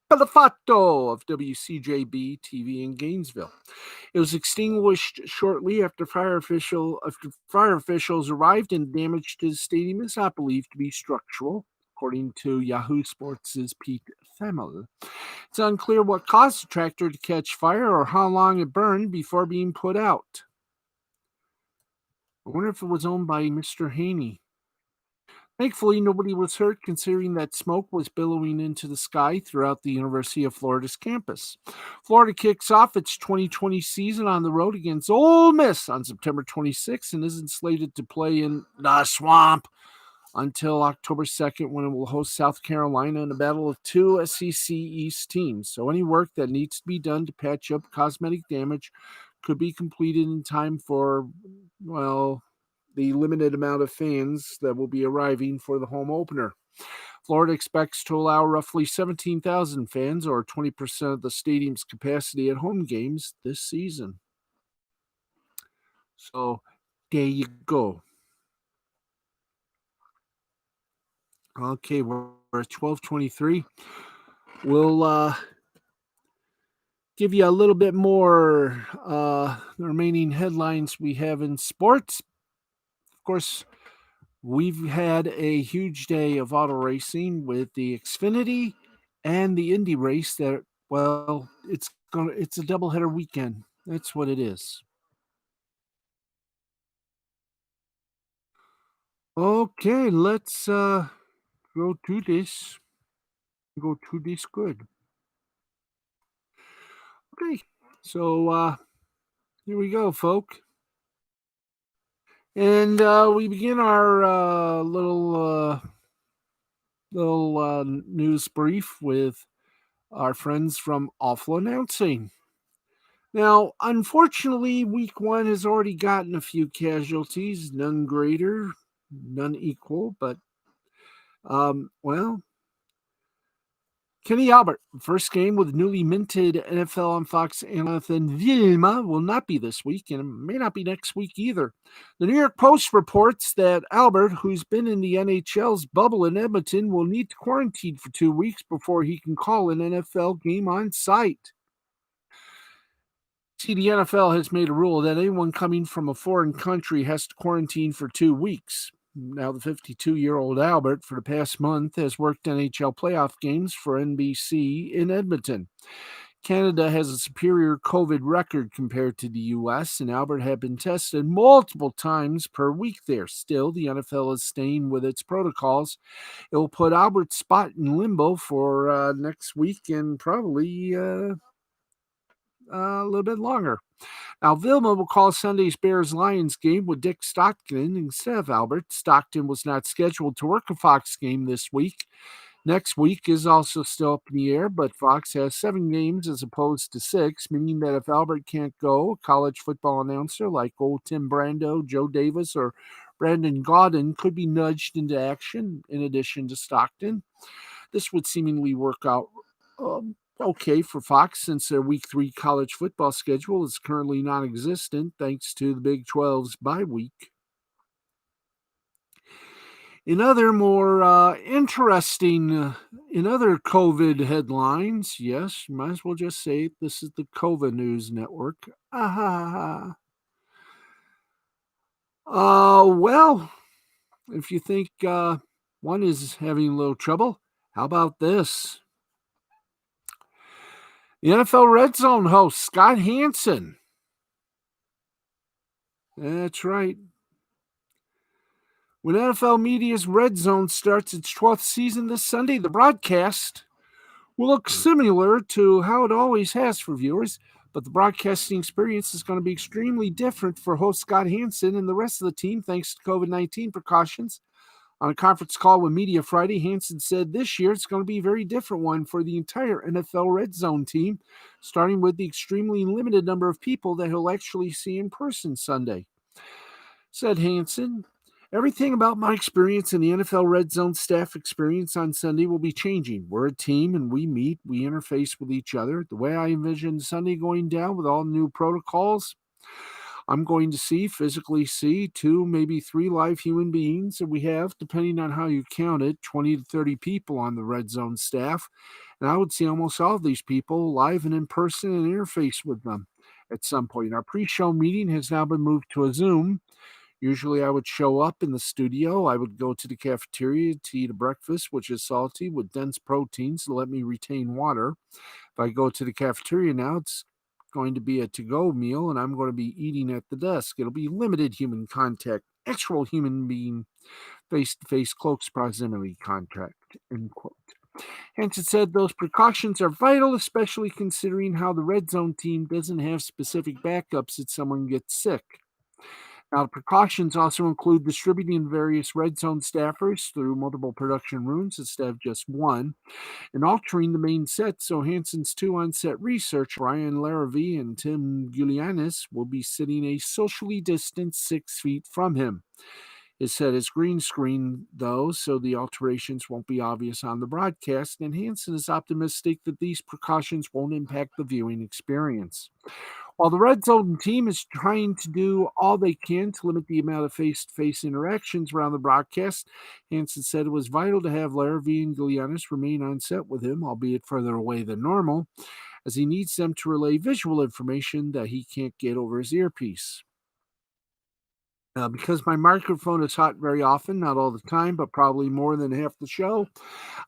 Belafato of WCJB TV in Gainesville. It was extinguished shortly after fire officials arrived, and damage to the stadium is not believed to be structural, according to Yahoo Sports' Pete Thamel. It's unclear what caused the tractor to catch fire or how long it burned before being put out. I wonder if it was owned by Mr. Haney. Thankfully, nobody was hurt, considering that smoke was billowing into the sky throughout the University of Florida's campus. Florida kicks off its 2020 season on the road against Ole Miss on September 26th and isn't slated to play in the swamp until October 2nd, when it will host South Carolina in a battle of two SEC East teams. So any work that needs to be done to patch up cosmetic damage could be completed in time for, well, the limited amount of fans that will be arriving for the home opener. Florida expects to allow roughly 17,000 fans, or 20% of the stadium's capacity, at home games this season. So there you go. Okay, we're at 12:23. We'll give you a little bit more the remaining headlines we have in sports. Of course, we've had a huge day of auto racing with the Xfinity and the Indy race. That, well, it's a doubleheader weekend. That's what it is. Okay, let's go to this. Go to this good. Okay, so here we go, folk. And we begin our little news brief with our friends from Awful Announcing. Now, unfortunately, week one has already gotten a few casualties, none greater, none equal, but, well, Kenny Albert, first game with newly minted NFL on Fox Jonathan Vilma, will not be this week, and it may not be next week either. The New York Post reports that Albert, who's been in the NHL's bubble in Edmonton, will need to quarantine for 2 weeks before he can call an NFL game on site. See, the NFL has made a rule that anyone coming from a foreign country has to quarantine for 2 weeks. Now, the 52-year-old Albert, for the past month, has worked NHL playoff games for NBC in Edmonton. Canada has a superior COVID record compared to the U.S., and Albert had been tested multiple times per week there. Still, the NFL is staying with its protocols. It will put Albert's spot in limbo for next week and probably a little bit longer. Now, Vilma will call Sunday's Bears-Lions game with Dick Stockton instead of Albert. Stockton was not scheduled to work a Fox game this week. Next week is also still up in the air, but Fox has 7 games as opposed to 6, meaning that if Albert can't go, a college football announcer like old Tim Brando, Joe Davis, or Brandon Gaudin could be nudged into action in addition to Stockton. This would seemingly work out okay for Fox, since their Week 3 college football schedule is currently non-existent thanks to the Big 12's bye week. In other more interesting, in other COVID headlines, yes, you might as well just say this is the COVID News Network. Well, if you think one is having a little trouble, how about this? The NFL Red Zone host, Scott Hanson. That's right. When NFL Media's Red Zone starts its 12th season this Sunday, the broadcast will look similar to how it always has for viewers, but the broadcasting experience is going to be extremely different for host Scott Hanson and the rest of the team thanks to COVID-19 precautions. On a conference call with Media Friday, Hanson said this year it's going to be a very different one for the entire NFL Red Zone team, starting with the extremely limited number of people that he'll actually see in person Sunday. Said Hanson, Everything about my experience in the NFL Red Zone staff experience on Sunday will be changing. We're a team and we meet, we interface with each other. The way I envision Sunday going down with all new protocols, I'm going to physically see two, maybe three live human beings. And we have, depending on how you count it, 20 to 30 people on the Red Zone staff. And I would see almost all of these people live and in person and interface with them at some point. Our pre show meeting has now been moved to a Zoom. Usually, I would show up in the studio. I would go to the cafeteria to eat a breakfast, which is salty with dense proteins to let me retain water. If I go to the cafeteria now, it's going to be a to go meal, and I'm going to be eating at the desk. It'll be limited human contact, actual human being face to face close proximity contact. End quote. Hence, it said those precautions are vital, especially considering how the red zone team doesn't have specific backups if someone gets sick. Now, the precautions also include distributing various red zone staffers through multiple production rooms instead of just one, and altering the main set so Hansen's two on-set researchers, Ryan Larrabee and Tim Gulianis, will be sitting a socially distanced 6 feet from him. His set is green screen, though, so the alterations won't be obvious on the broadcast, and Hansen is optimistic that these precautions won't impact the viewing experience. While the Red Zone team is trying to do all they can to limit the amount of face to face interactions around the broadcast, Hansen said it was vital to have Larrabee and Gilianis remain on set with him, albeit further away than normal, as he needs them to relay visual information that he can't get over his earpiece. Because my microphone is hot very often, not all the time, but probably more than half the show,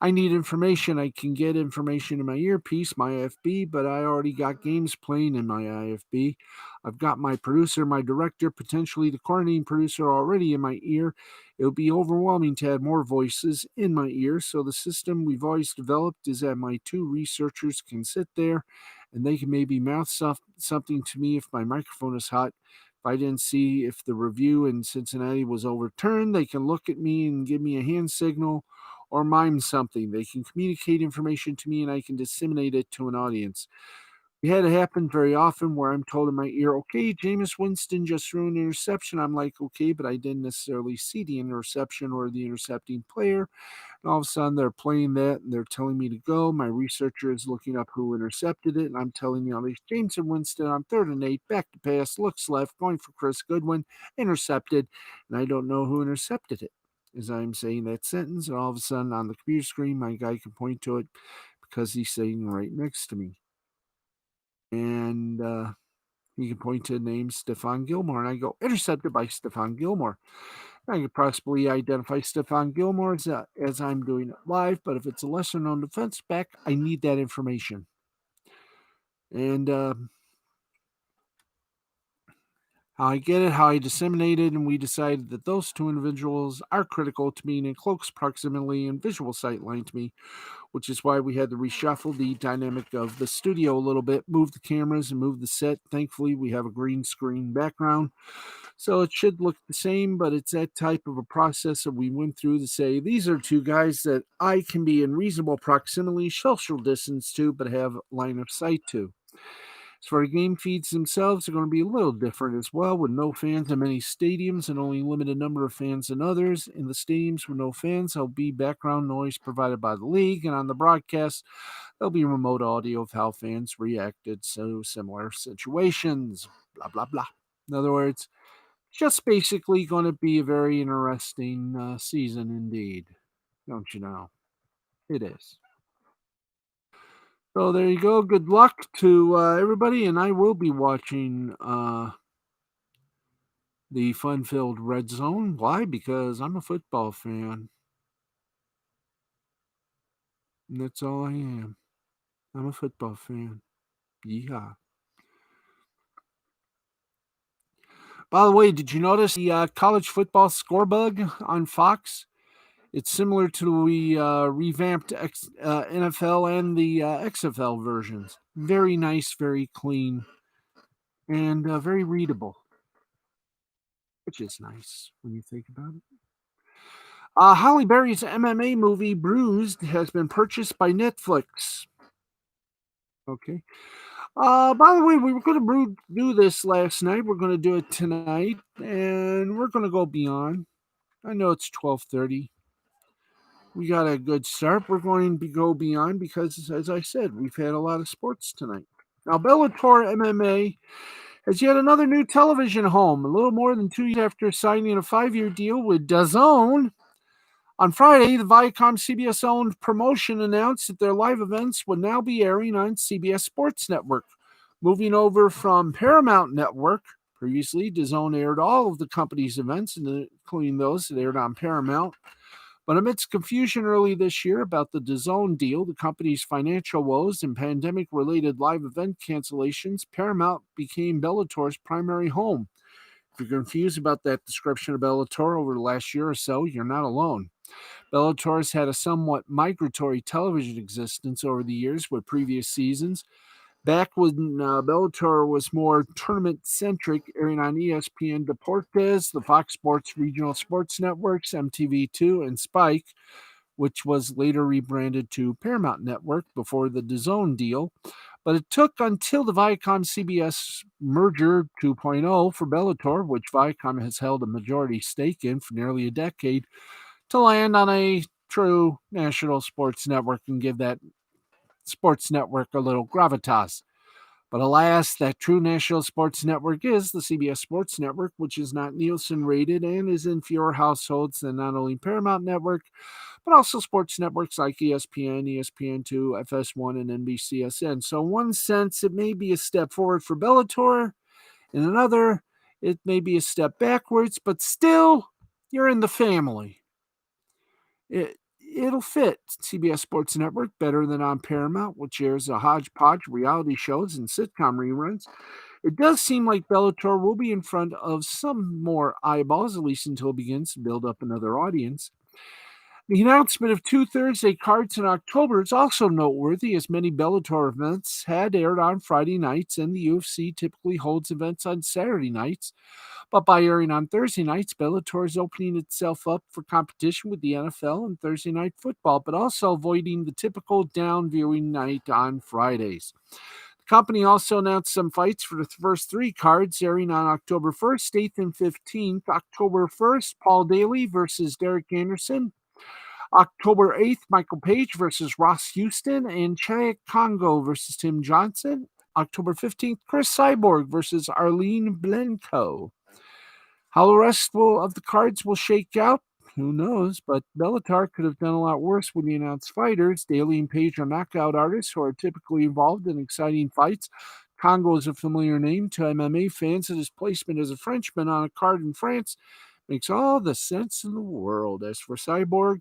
I need information. I can get information in my earpiece, my IFB, but I already got games playing in my IFB. I've got my producer, my director, potentially the coordinating producer already in my ear. It would be overwhelming to add more voices in my ear. So the system we've always developed is that my two researchers can sit there and they can maybe mouth something to me if my microphone is hot. If I didn't see if the review in Cincinnati was overturned, they can look at me and give me a hand signal or mime something. They can communicate information to me and I can disseminate it to an audience. We had it happen very often where I'm told in my ear, okay, Jameis Winston just threw an interception. I'm like, okay, but I didn't necessarily see the interception or the intercepting player. And all of a sudden they're playing that and they're telling me to go. My researcher is looking up who intercepted it, and I'm telling you, James Winston on 3rd and 8, back to pass, looks left, going for Chris Goodwin, intercepted, and I don't know who intercepted it. As I'm saying that sentence, and all of a sudden on the computer screen, my guy can point to it because he's sitting right next to me. And he can point to the name Stephon Gilmore, and I go, intercepted by Stephon Gilmore. I could possibly identify Stephon Gilmore as I'm doing it live, but if it's a lesser known defense back, I need that information. And how I get it, how I disseminate it, and we decided that those two individuals are critical to being in close proximity and visual sight line to me, which is why we had to reshuffle the dynamic of the studio a little bit, move the cameras and move the set. Thankfully, we have a green screen background. So it should look the same, but it's that type of a process that we went through to say these are two guys that I can be in reasonable proximity, social distance to, but have line of sight to. As for the game feeds themselves, they're going to be a little different as well, with no fans in many stadiums and only limited number of fans in others. In the stadiums with no fans, there'll be background noise provided by the league, and on the broadcast, there'll be remote audio of how fans reacted to similar situations. Blah blah blah. In other words, just basically going to be a very interesting season indeed. Don't you know? It is. So there you go. Good luck to everybody, and I will be watching the fun-filled Red Zone. Why? Because I'm a football fan, and that's all I am. I'm a football fan. Yeehaw! By the way, did you notice the college football score bug on Fox? It's similar to the revamped NFL and the XFL versions. Very nice, very clean, and very readable, which is nice when you think about it. Holly Berry's MMA movie Bruised has been purchased by Netflix. Okay. By the way, we were going to do this last night. We're going to do it tonight, and we're going to go beyond. I know it's 12:30. We got a good start. We're going to go beyond because, as I said, we've had a lot of sports tonight. Now, Bellator MMA has yet another new television home. A little more than 2 years after signing a 5-year deal with DAZN, on Friday, the Viacom CBS-owned promotion announced that their live events would now be airing on CBS Sports Network, moving over from Paramount Network. Previously, DAZN aired all of the company's events, including those that aired on Paramount. But amidst confusion early this year about the DAZN deal, the company's financial woes, and pandemic-related live event cancellations, Paramount became Bellator's primary home. If you're confused about that description of Bellator over the last year or so, you're not alone. Bellator has had a somewhat migratory television existence over the years with previous seasons. Back when Bellator was more tournament-centric, airing on ESPN Deportes, the Fox Sports Regional Sports Networks, MTV2, and Spike, which was later rebranded to Paramount Network before the DAZN deal. But it took until the Viacom-CBS merger 2.0 for Bellator, which Viacom has held a majority stake in for nearly a decade, to land on a true national sports network and give that sports network a little gravitas. But alas, that true national sports network is the CBS Sports Network, which is not Nielsen rated and is in fewer households than not only Paramount Network, but also sports networks like ESPN, ESPN2, FS1, and NBCSN. So in one sense, it may be a step forward for Bellator. In another, it may be a step backwards, but still, you're in the family. It'll fit CBS Sports Network better than on Paramount, which airs a hodgepodge of reality shows and sitcom reruns. It does seem like Bellator will be in front of some more eyeballs, at least until it begins to build up another audience. The announcement of 2 Thursday cards in October is also noteworthy, as many Bellator events had aired on Friday nights, and the UFC typically holds events on Saturday nights. But by airing on Thursday nights, Bellator is opening itself up for competition with the NFL and Thursday Night Football, but also avoiding the typical down viewing night on Fridays. The company also announced some fights for the first 3 cards airing on October 1st, 8th, and 15th. October 1st, Paul Daly versus Derek Anderson. October 8th, Michael Page versus Ross Houston, and Cheick Kongo versus Tim Johnson. October 15th, Chris Cyborg versus Arlene Blencowe. How the rest of the cards will shake out, who knows, but Bellator could have done a lot worse when he announced fighters. Daly and Page are knockout artists who are typically involved in exciting fights. Kongo is a familiar name to MMA fans, and his placement as a Frenchman on a card in France makes all the sense in the world. As for Cyborg,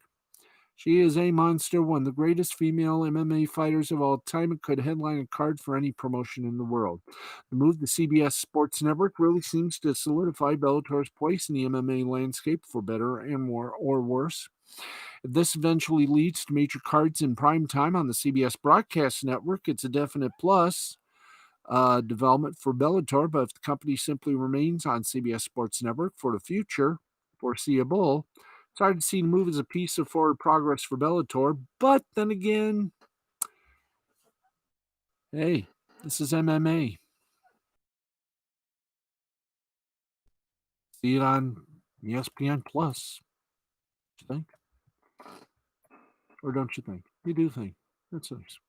she is a monster, one of the greatest female MMA fighters of all time, and could headline a card for any promotion in the world. The move to CBS Sports Network really seems to solidify Bellator's place in the MMA landscape, for better and more or worse. If this eventually leads to major cards in prime time on the CBS Broadcast Network, it's a definite plus development for Bellator. But if the company simply remains on CBS Sports Network for the future, foreseeable, it's hard to see the move as a piece of forward progress for Bellator. But then again, hey, this is MMA. See it on ESPN Plus. What you think? Or don't you think? You do think. That's nice.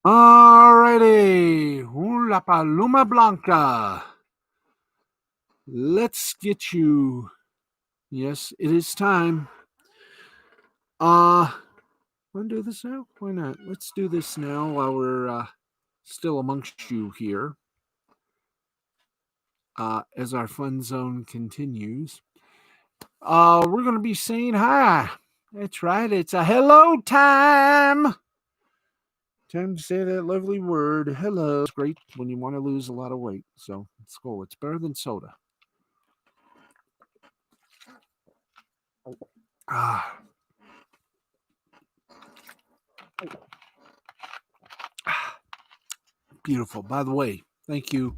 Alrighty. La Paloma Blanca. Let's get you. Yes, it is time. Want to do this now? Why not? Let's do this now while we're still amongst you here. As our fun zone continues. We're going to be saying hi. That's right. It's a hello time. Time to say that lovely word. Hello. It's great when you want to lose a lot of weight. So let's go. It's better than soda. Beautiful. By the way, thank you.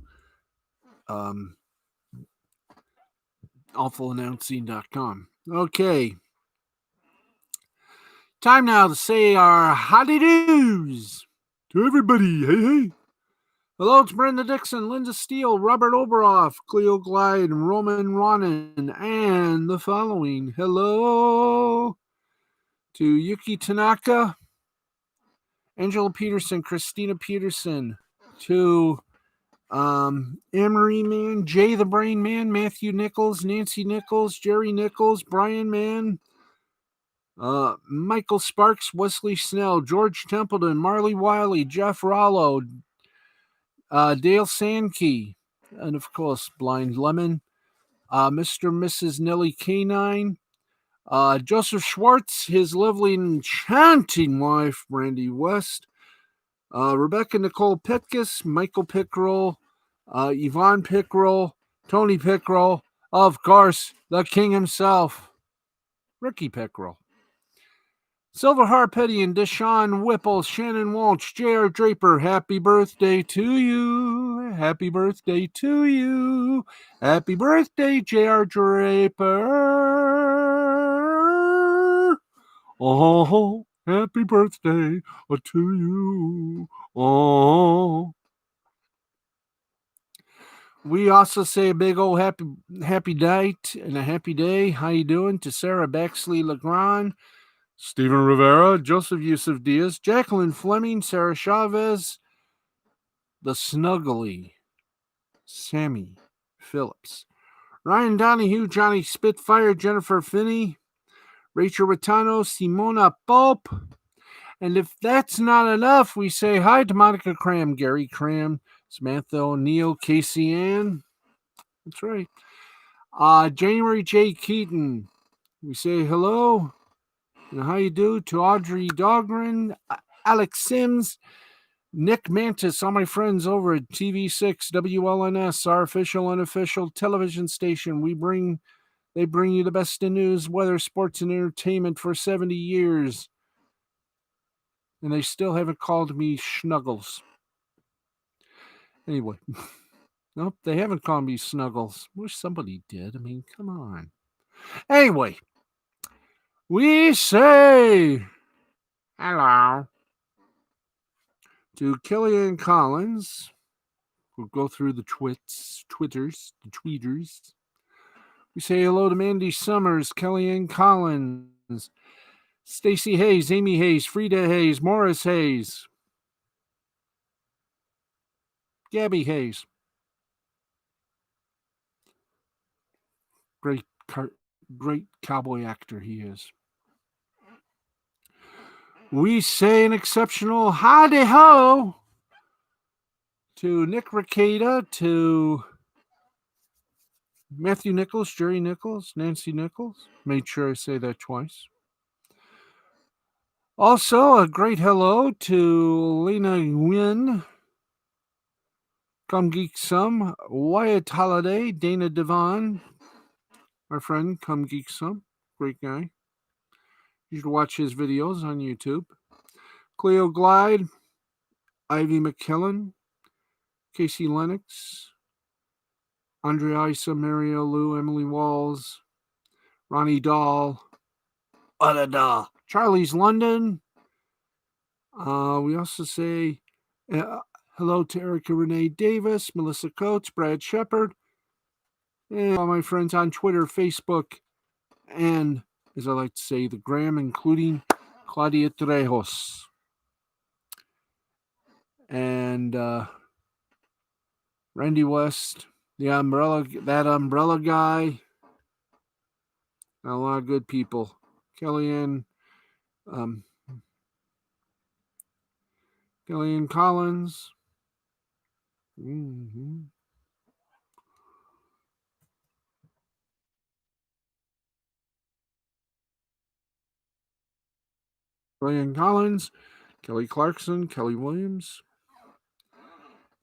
AwfulAnnouncing.com. Okay. Time now to say our howdy doos to everybody. Hey, hey. Hello to Brenda Dixon, Linda Steele, Robert Oberoff, Cleo Glide, Roman Ronan, and the following. Hello to Yuki Tanaka, Angela Peterson, Christina Peterson, to Emery Man, Jay the Brain Man, Matthew Nichols, Nancy Nichols, Jerry Nichols, Brian Mann, Michael Sparks, Wesley Snell, George Templeton, Marley Wiley, Jeff Rollo, Dale Sankey, and of course, Blind Lemon, Mr. and Mrs. Nellie Canine, Joseph Schwartz, his lovely and enchanting wife, Brandy West, Rebecca Nicole Pitkus, Michael Pickrell, Yvonne Pickrell, Tony Pickrell, of course, the king himself, Ricky Pickrell. Silver Harpetian, Deshaun Whipple, Shannon Walsh, J.R. Draper, happy birthday to you. Happy birthday to you. Happy birthday, J.R. Draper. Oh, happy birthday to you. Oh. We also say a big old happy night and a happy day. How you doing? To Sarah Baxley Legrand, Stephen Rivera, Joseph Yusuf Diaz, Jacqueline Fleming, Sarah Chavez, the Snuggly, Sammy Phillips, Ryan Donahue, Johnny Spitfire, Jennifer Finney, Rachel Rattano, Simona Pope. And if that's not enough, we say hi to Monica Cram, Gary Cram, Samantha O'Neill, Casey Ann. That's right. January J. Keaton. We say hello and how you do to Audrey Dogren, Alex Sims, Nick Mantis, all my friends over at TV6 WLNS, our official unofficial television station. They bring you the best in news, weather, sports, and entertainment for 70 years. And they still haven't called me Snuggles. Anyway, nope, they haven't called me Snuggles. Wish somebody did. I mean, come on. Anyway, we say hello to Kellyanne Collins. We'll go through the Twitters. We say hello to Mandy Summers, Kellyanne Collins, Stacy Hayes, Amy Hayes, Frida Hayes, Morris Hayes, Gabby Hayes. Great cowboy actor he is. We say an exceptional howdy ho to Nick Ricada, to Matthew Nichols, Jerry Nichols, Nancy Nichols. Made sure I say that twice. Also, a great hello to Lena Nguyen, Come Geek Some, Wyatt Holiday, Dana Devon, my friend, Come Geek Some, great guy. You should watch his videos on YouTube. Cleo Glide, Ivy McKellen, Casey Lennox, Andrea Isa, Mario Lou, Emily Walls, Ronnie Dahl, Charlie's London. We also say hello to Erica Renee Davis, Melissa Coates, Brad Shepard, and all my friends on Twitter, Facebook, and, as I like to say, the Gram, including Claudia Trejos. And Randy West, that umbrella guy, a lot of good people. Kellyanne Collins. Mm-hmm. Kellyanne Collins, Kelly Clarkson, Kelly Williams,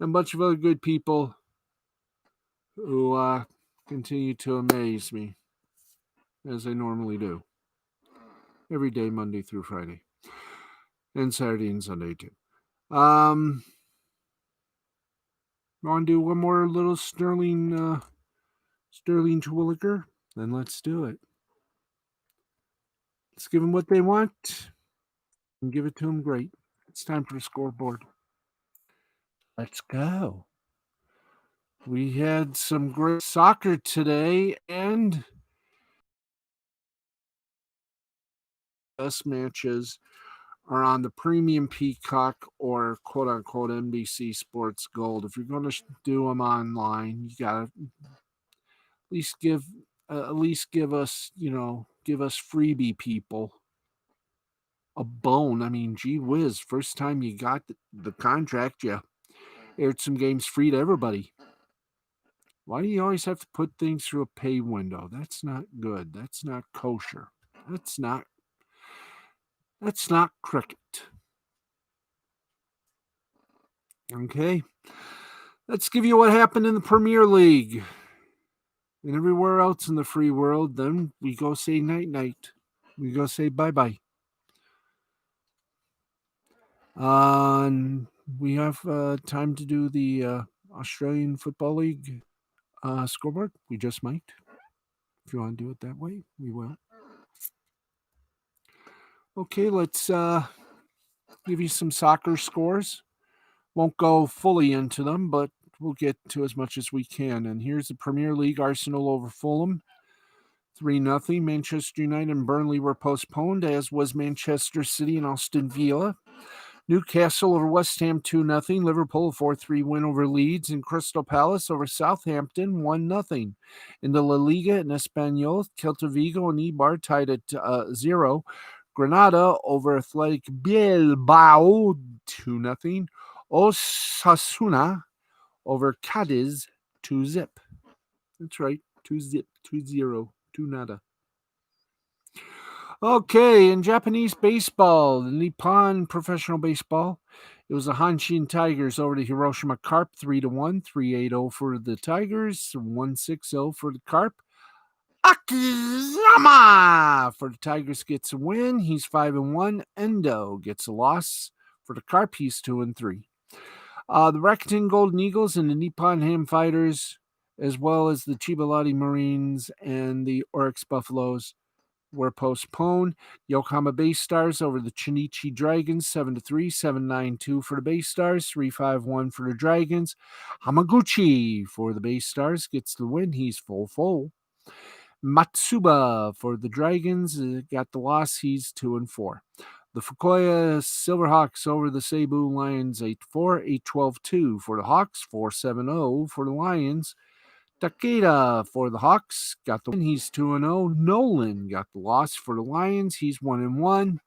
and a bunch of other good people who continue to amaze me, as they normally do. Every day, Monday through Friday. And Saturday and Sunday, too. Want to do one more little Sterling Terwilliger? Then let's do it. Let's give them what they want and give it to them great. It's time for the scoreboard. Let's go. We had some great soccer today, and best matches are on the premium Peacock or quote unquote NBC Sports Gold. If you're going to do them online, you got to at least give us, give us freebie people a bone. I mean, gee whiz, first time you got the contract, you aired some games free to everybody. Why do you always have to put things through a pay window? That's not good. That's not kosher. That's not cricket. Okay. Let's give you what happened in the Premier League and everywhere else in the free world. Then we go say night night. We go say bye bye. We have time to do the Australian Football League scoreboard. We just might. If you want to do it that way, we will. Okay, let's give you some soccer scores. Won't go fully into them, but we'll get to as much as we can. And here's the Premier League: Arsenal over Fulham, 3-0. Manchester United and Burnley were postponed, as was Manchester City and Aston Villa. Newcastle over West Ham, 2-0. Liverpool, 4-3 win over Leeds. And Crystal Palace over Southampton, 1-0. In the La Liga and Espanyol, Celta Vigo and Eibar tied at 0. Granada over Athletic Bilbao, 2-0. Osasuna over Cadiz, 2-0. That's right, 2-0, 2-0, 2-0. Okay, in Japanese baseball, the Nippon Professional Baseball, it was the Hanshin Tigers over the Hiroshima Carp, 3-1, 3-8-0 for the Tigers, 1-6-0 for the Carp. Akiyama for the Tigers gets a win. He's 5-1. Endo gets a loss for the Carp. He's 2-3. The Rakuten Golden Eagles and the Nippon Ham Fighters, as well as the Chiba Lotte Marines and the Oryx Buffaloes, were postponed. Yokohama Bay Stars over the Chinichi Dragons, 7-3, 7-9-2 for the Bay Stars, 3-5-1 for the Dragons. Hamaguchi for the Bay Stars gets the win. He's full. Matsuba for the Dragons got the loss. He's 2-4. The Fukuoka Silverhawks over the Seibu Lions, 8-4, 8-12-2 for the Hawks, 4-7-0 for the Lions. Takeda for the Hawks got the win. He's 2-0. Nolan got the loss for the Lions. He's 1-1.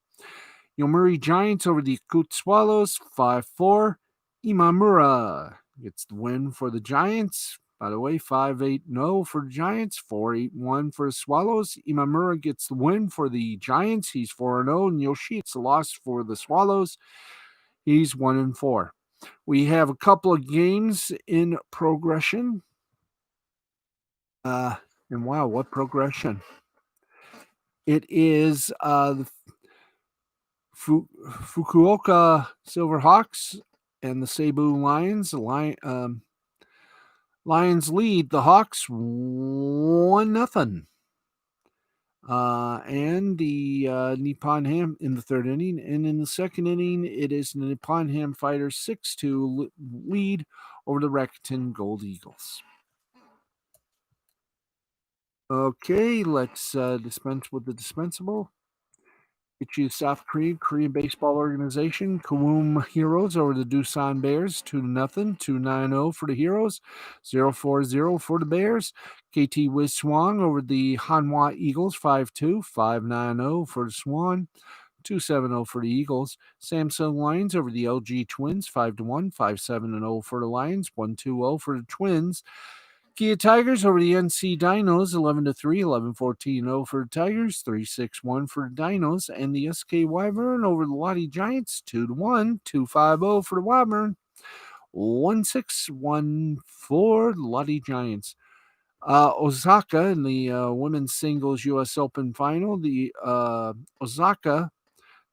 Yomiuri Giants over the Yakut Swallows, 5-4. Imamura gets the win for the Giants. By the way, 5-8-0 for the Giants, 4-8-1 for the Swallows. Imamura gets the win for the Giants. He's 4-0. And Yoshi gets the loss for the Swallows. He's 1-4. We have a couple of games in progression. And wow, what progression. It is the Fukuoka Silverhawks and the Seibu Lions. Lions lead the Hawks 1-0. And the Nippon Ham in the third inning. And in the second inning, it is the Nippon Ham Fighters 6-2 lead over the Rakuten Gold Eagles. Okay, let's dispense with the dispensable. Ichi South Korean baseball organization, Kawum Heroes over the Doosan Bears, 2-0, 2-9-0 for the Heroes, 0-4-0 for the Bears. KT Wiz Swang over the Hanwha Eagles, 5-2, 5-9-0 for the Swan, 2-7-0 for the Eagles. Samsung Lions over the LG Twins, 5-1, 5-7-0 for the Lions, 1-2-0 for the Twins. Kia Tigers over the NC Dinos, 11-3, 11-14-0 for the Tigers, 3-6-1 for the Dinos, and the SK Wyvern over the Lotte Giants, 2-1, 2-5-0 for the Wyvern, 1-6-1 for the Lotte Giants. Osaka in the women's singles U.S. Open final, the Osaka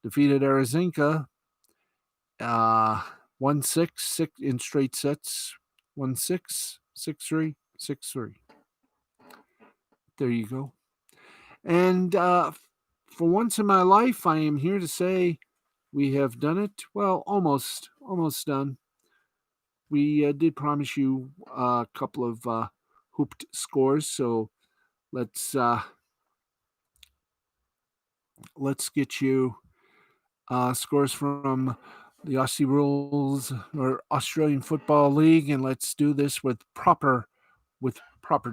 defeated Arizonka 1-6 in straight sets, 1-6, 6-3. 6-3. There you go. And for once in my life, I am here to say we have done it. Well, almost done. we did promise you a couple of hooped scores, so let's get you scores from the Aussie Rules or Australian Football League, and let's do this with proper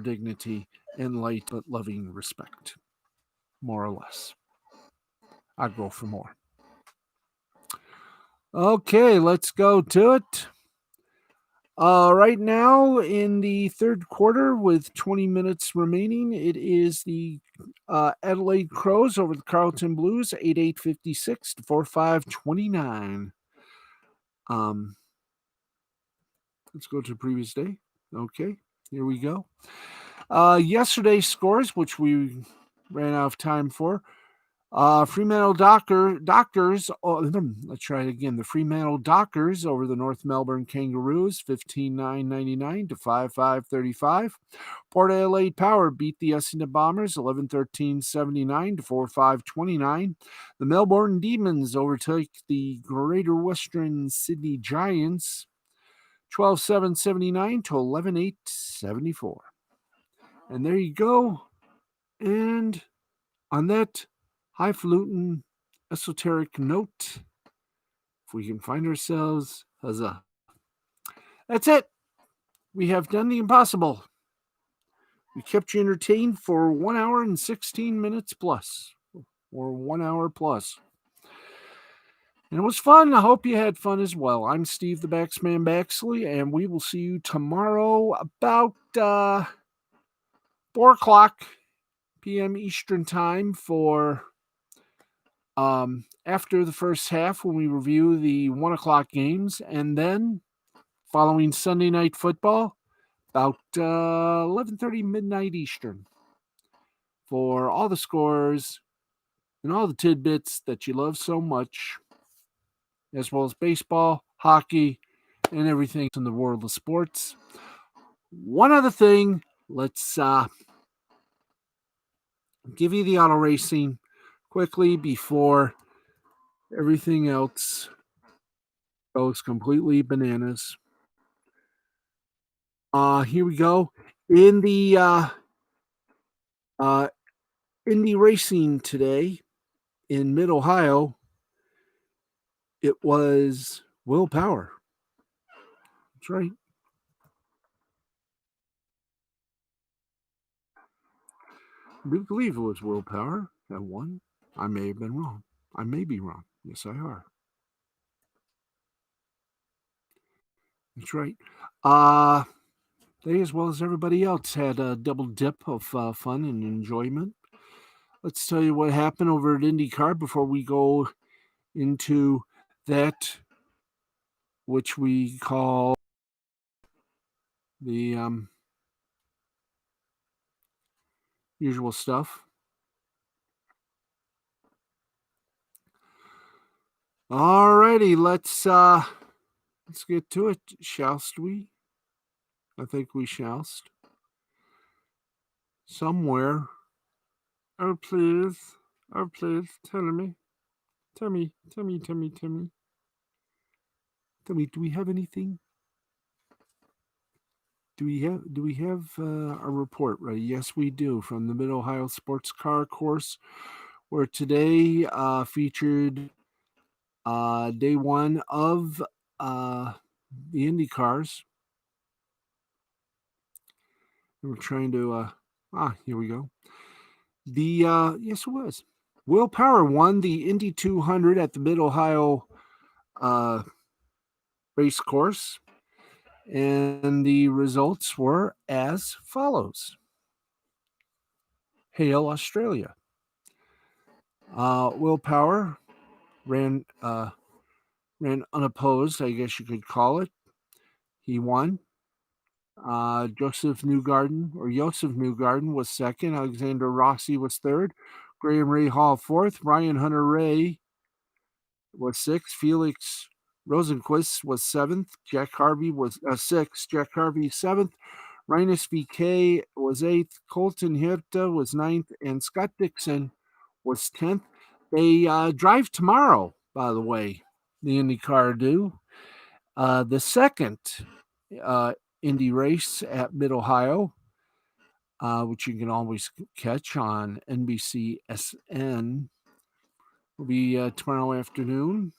dignity and light but loving respect, more or less. I'd go for more. Okay, let's go to it. Right now, in the third quarter, with 20 minutes remaining, it is the Adelaide Crows over the Carlton Blues, 8-8-56 to 4-5-29. Let's go to the previous day. Okay, here we go. Yesterday's scores, which we ran out of time for. Fremantle Dockers, let's try it again. The Fremantle Dockers over the North Melbourne Kangaroos, 15-9-99 to 5-5-35. Port Adelaide Power beat the Essendon Bombers, 11-13-79 to 4-5-29. The Melbourne Demons overtake the Greater Western Sydney Giants, 12-7-79 to 11-8-74. And there you go. And on that highfalutin, esoteric note, if we can find ourselves, huzzah. That's it. We have done the impossible. We kept you entertained for 1 hour and 16 minutes plus, or 1 hour plus. And it was fun. I hope you had fun as well. I'm Steve the Baxman Baxley, and we will see you tomorrow about 4 o'clock p.m. Eastern Time for after the first half when we review the 1 o'clock games, and then following Sunday Night Football about 11:30 midnight Eastern for all the scores and all the tidbits that you love so much, as well as baseball, hockey, and everything in the world of sports. One other thing, let's give you the auto racing quickly before everything else goes completely bananas. Here we go. In the Indy racing today in Mid-Ohio, it was Will Power. That's right. I do believe it was Will Power that won. I may have been wrong. I may be wrong. Yes, I are. That's right. They, as well as everybody else, had a double dip of fun and enjoyment. Let's tell you what happened over at IndyCar before we go into that, which we call the usual stuff. Alrighty, let's get to it, shallst we? I think we shallst. Somewhere. Oh, please. Oh, please. Tell me. Tell me. Tell me. Tell me. Tell me. Tell me. Do we have anything? Do we have a report ready? Yes, we do, from the Mid-Ohio Sports Car Course, where today featured day one of the Indy cars. We're trying to here we go. The yes, it was. Will Power won the Indy 200 at the Mid-Ohio race course, and the results were as follows. Hail, Australia. Will Power ran unopposed, I guess you could call it. He won. Joseph Newgarden was second. Alexander Rossi was third. Graham Ray Hall fourth. Ryan Hunter-Reay was sixth. Felix Rosenquist was seventh. Jack Harvey was sixth. Jack Harvey seventh. Rinus VK was eighth. Colton Herta was ninth. And Scott Dixon was 10th. They drive tomorrow, by the way. The IndyCar do. The second Indy race at Mid-Ohio, which you can always catch on NBCSN. Will be tomorrow afternoon,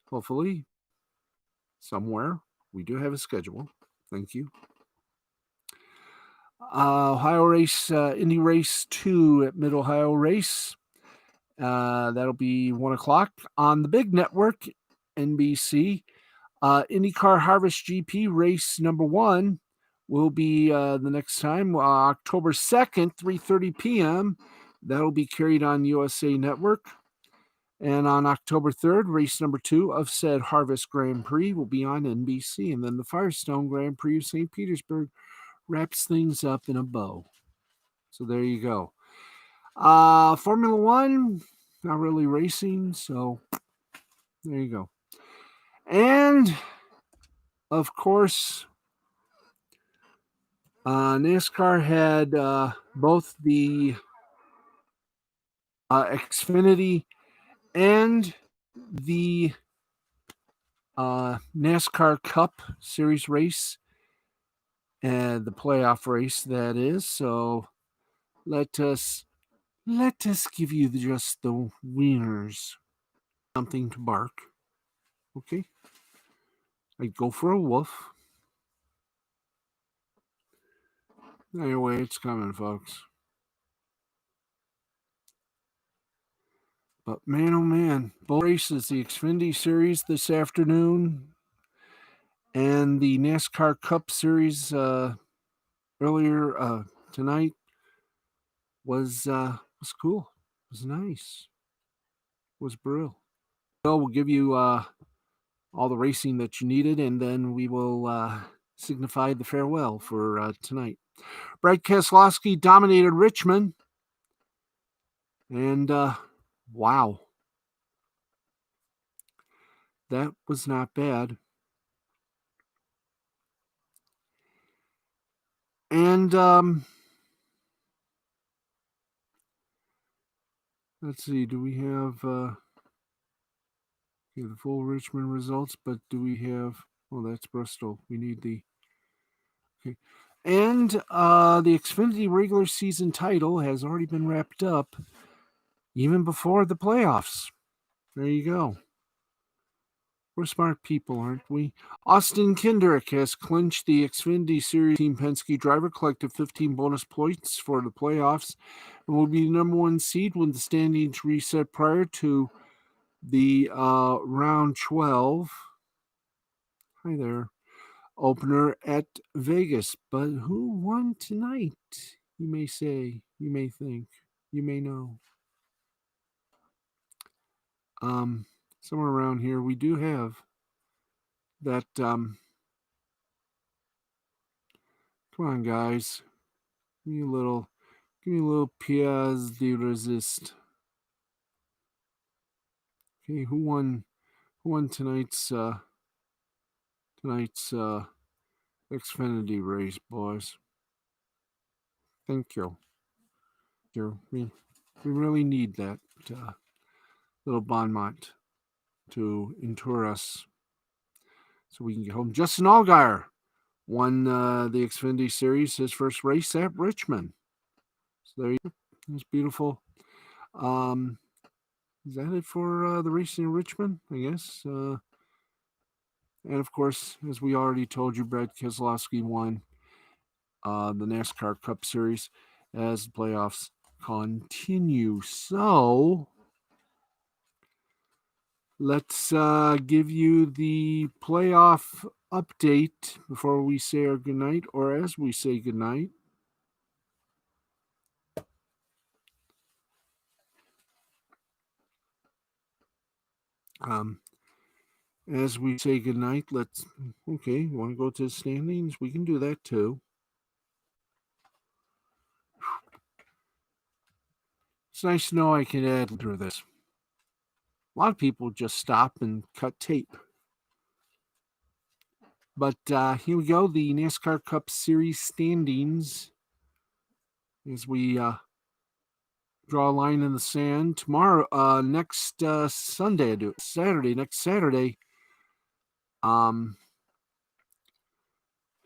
hopefully, somewhere. We do have a schedule. Thank you. Ohio race, Indy race 2 at Mid-Ohio race. That'll be 1 o'clock on the big network, NBC. IndyCar Harvest GP race number 1 will be the next time, October 2nd, 3:30 p.m. That'll be carried on USA Network. And on October 3rd, race number 2 of said Harvest Grand Prix will be on NBC. And then the Firestone Grand Prix of St. Petersburg wraps things up in a bow. So there you go. Formula One, not really racing, so there you go. And, of course, NASCAR had both the Xfinity and the NASCAR Cup Series race, and the playoff race, that is. So let us give you just the winners. Something to bark. Okay? I'd go for a wolf. Anyway, it's coming, folks. But man, oh man, both races, the Xfinity Series this afternoon and the NASCAR Cup Series earlier tonight was cool. It was nice. It was brilliant. So we'll give you all the racing that you needed, and then we will signify the farewell for tonight. Brad Keselowski dominated Richmond, and wow, that was not bad. And let's see, do we have the full Richmond results? But do we have? Oh, that's Bristol. We need the. Okay. And the Xfinity regular season title has already been wrapped up even before the playoffs. There you go. We're smart people, aren't we? Austin Kendrick has clinched the Xfinity Series. Team Penske driver collected 15 bonus points for the playoffs and will be the number 1 seed when the standings reset prior to the round 12. Hi there. Opener at Vegas. But who won tonight? You may say, you may think, you may know. Somewhere around here we do have that. Come on, guys. Give me a little pièce de resist. Okay, who won tonight's Xfinity race, boys? Thank you. We really need that little Bonmont to entour us so we can get home. Justin Allgaier won the Xfinity Series, his first race at Richmond. So there you go. It's beautiful. Is that it for the racing in Richmond? I guess. And of course, as we already told you, Brad Keselowski won the NASCAR Cup Series as the playoffs continue. So let's give you the playoff update before we say our goodnight, or as we say goodnight. As we say goodnight, you want to go to the standings? We can do that too. It's nice to know I can add through this. A lot of people just stop and cut tape. But here we go, the NASCAR Cup Series standings as we draw a line in the sand. Tomorrow, next Saturday,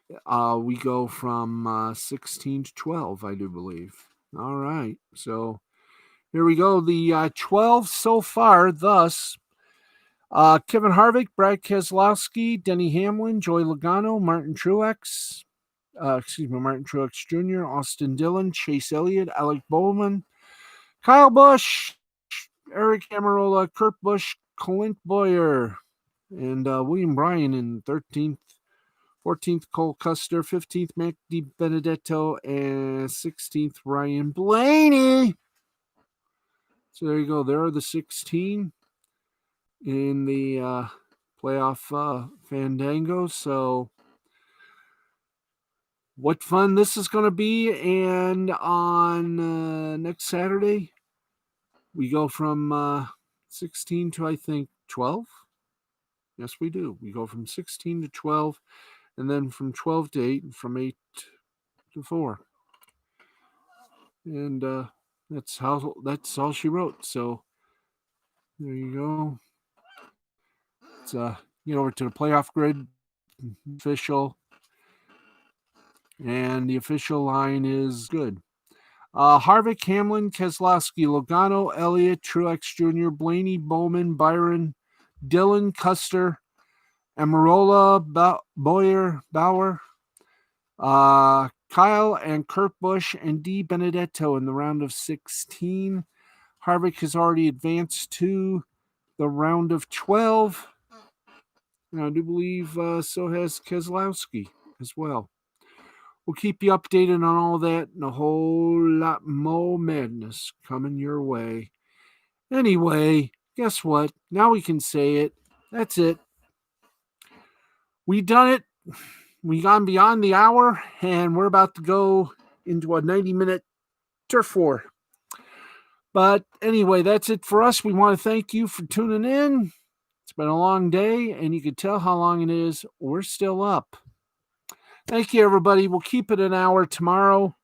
We go from 16 to 12, I do believe. All right. So here we go. The 12 so far, thus Kevin Harvick, Brad Keselowski, Denny Hamlin, Joey Logano, Martin Truex, Martin Truex Jr., Austin Dillon, Chase Elliott, Alec Bowman, Kyle Busch, Eric Amarola, Kurt Busch, Clint Boyer, and William Bryan in 13th. 14th, Cole Custer. 15th, Mac DiBenedetto. And 16th, Ryan Blaney. So there you go. There are the 16 in the playoff Fandango. So what fun this is going to be. And on next Saturday, we go from 16 to, I think, 12. Yes, we do. We go from 16 to 12, and then from 12 to 8, and from 8 to 4. And that's all she wrote. So there you go. It's get over to the playoff grid official, and the official line is good. Harvick, Hamlin, Keselowski, Logano, Elliott, Truex Jr., Blaney, Bowman, Byron, Dillon, Custer, Amarola, Boyer, Bauer, Kyle and Kurt Busch, and DiBenedetto in the round of 16. Harvick has already advanced to the round of 12. And I do believe so has Keselowski as well. We'll keep you updated on all that and a whole lot more madness coming your way. Anyway, guess what? Now we can say it. That's it. We done it. We gone beyond the hour, and we're about to go into a 90-minute turf war. But anyway, that's it for us. We want to thank you for tuning in. It's been a long day, and you can tell how long it is. We're still up. Thank you, everybody. We'll keep it an hour tomorrow.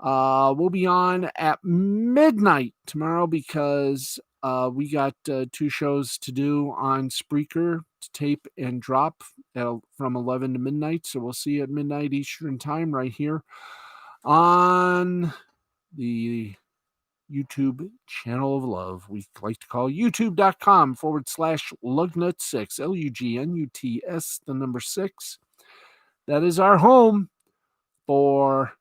We'll be on at midnight tomorrow because we got 2 shows to do on Spreaker to tape and drop from 11 to midnight. So we'll see you at midnight Eastern time right here on the YouTube channel of love. We like to call youtube.com/Lugnut6, LUGNUTS, the number 6. That is our home for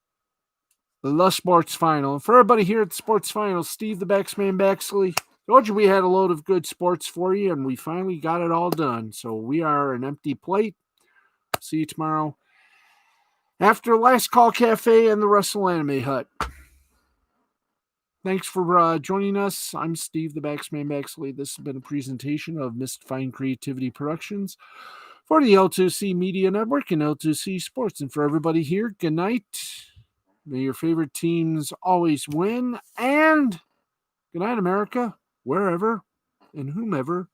the Sports Final. For everybody here at the Sports Final, Steve the Baxman Baxley, told you we had a load of good sports for you, and we finally got it all done. So we are an empty plate. See you tomorrow after Last Call Cafe and the Wrestle Anime Hut. Thanks for joining us. I'm Steve the Baxman Baxley. This has been a presentation of Mystifying Creativity Productions for the L2C Media Network and L2C Sports. And for everybody here, good night. May your favorite teams always win. And good night, America, wherever and whomever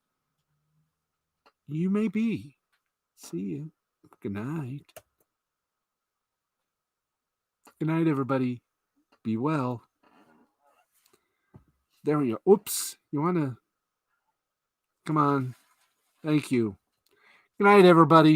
you may be. See you. Good night. Good night, everybody. Be well. There we go. Oops. You want to? Come on. Thank you. Good night, everybody.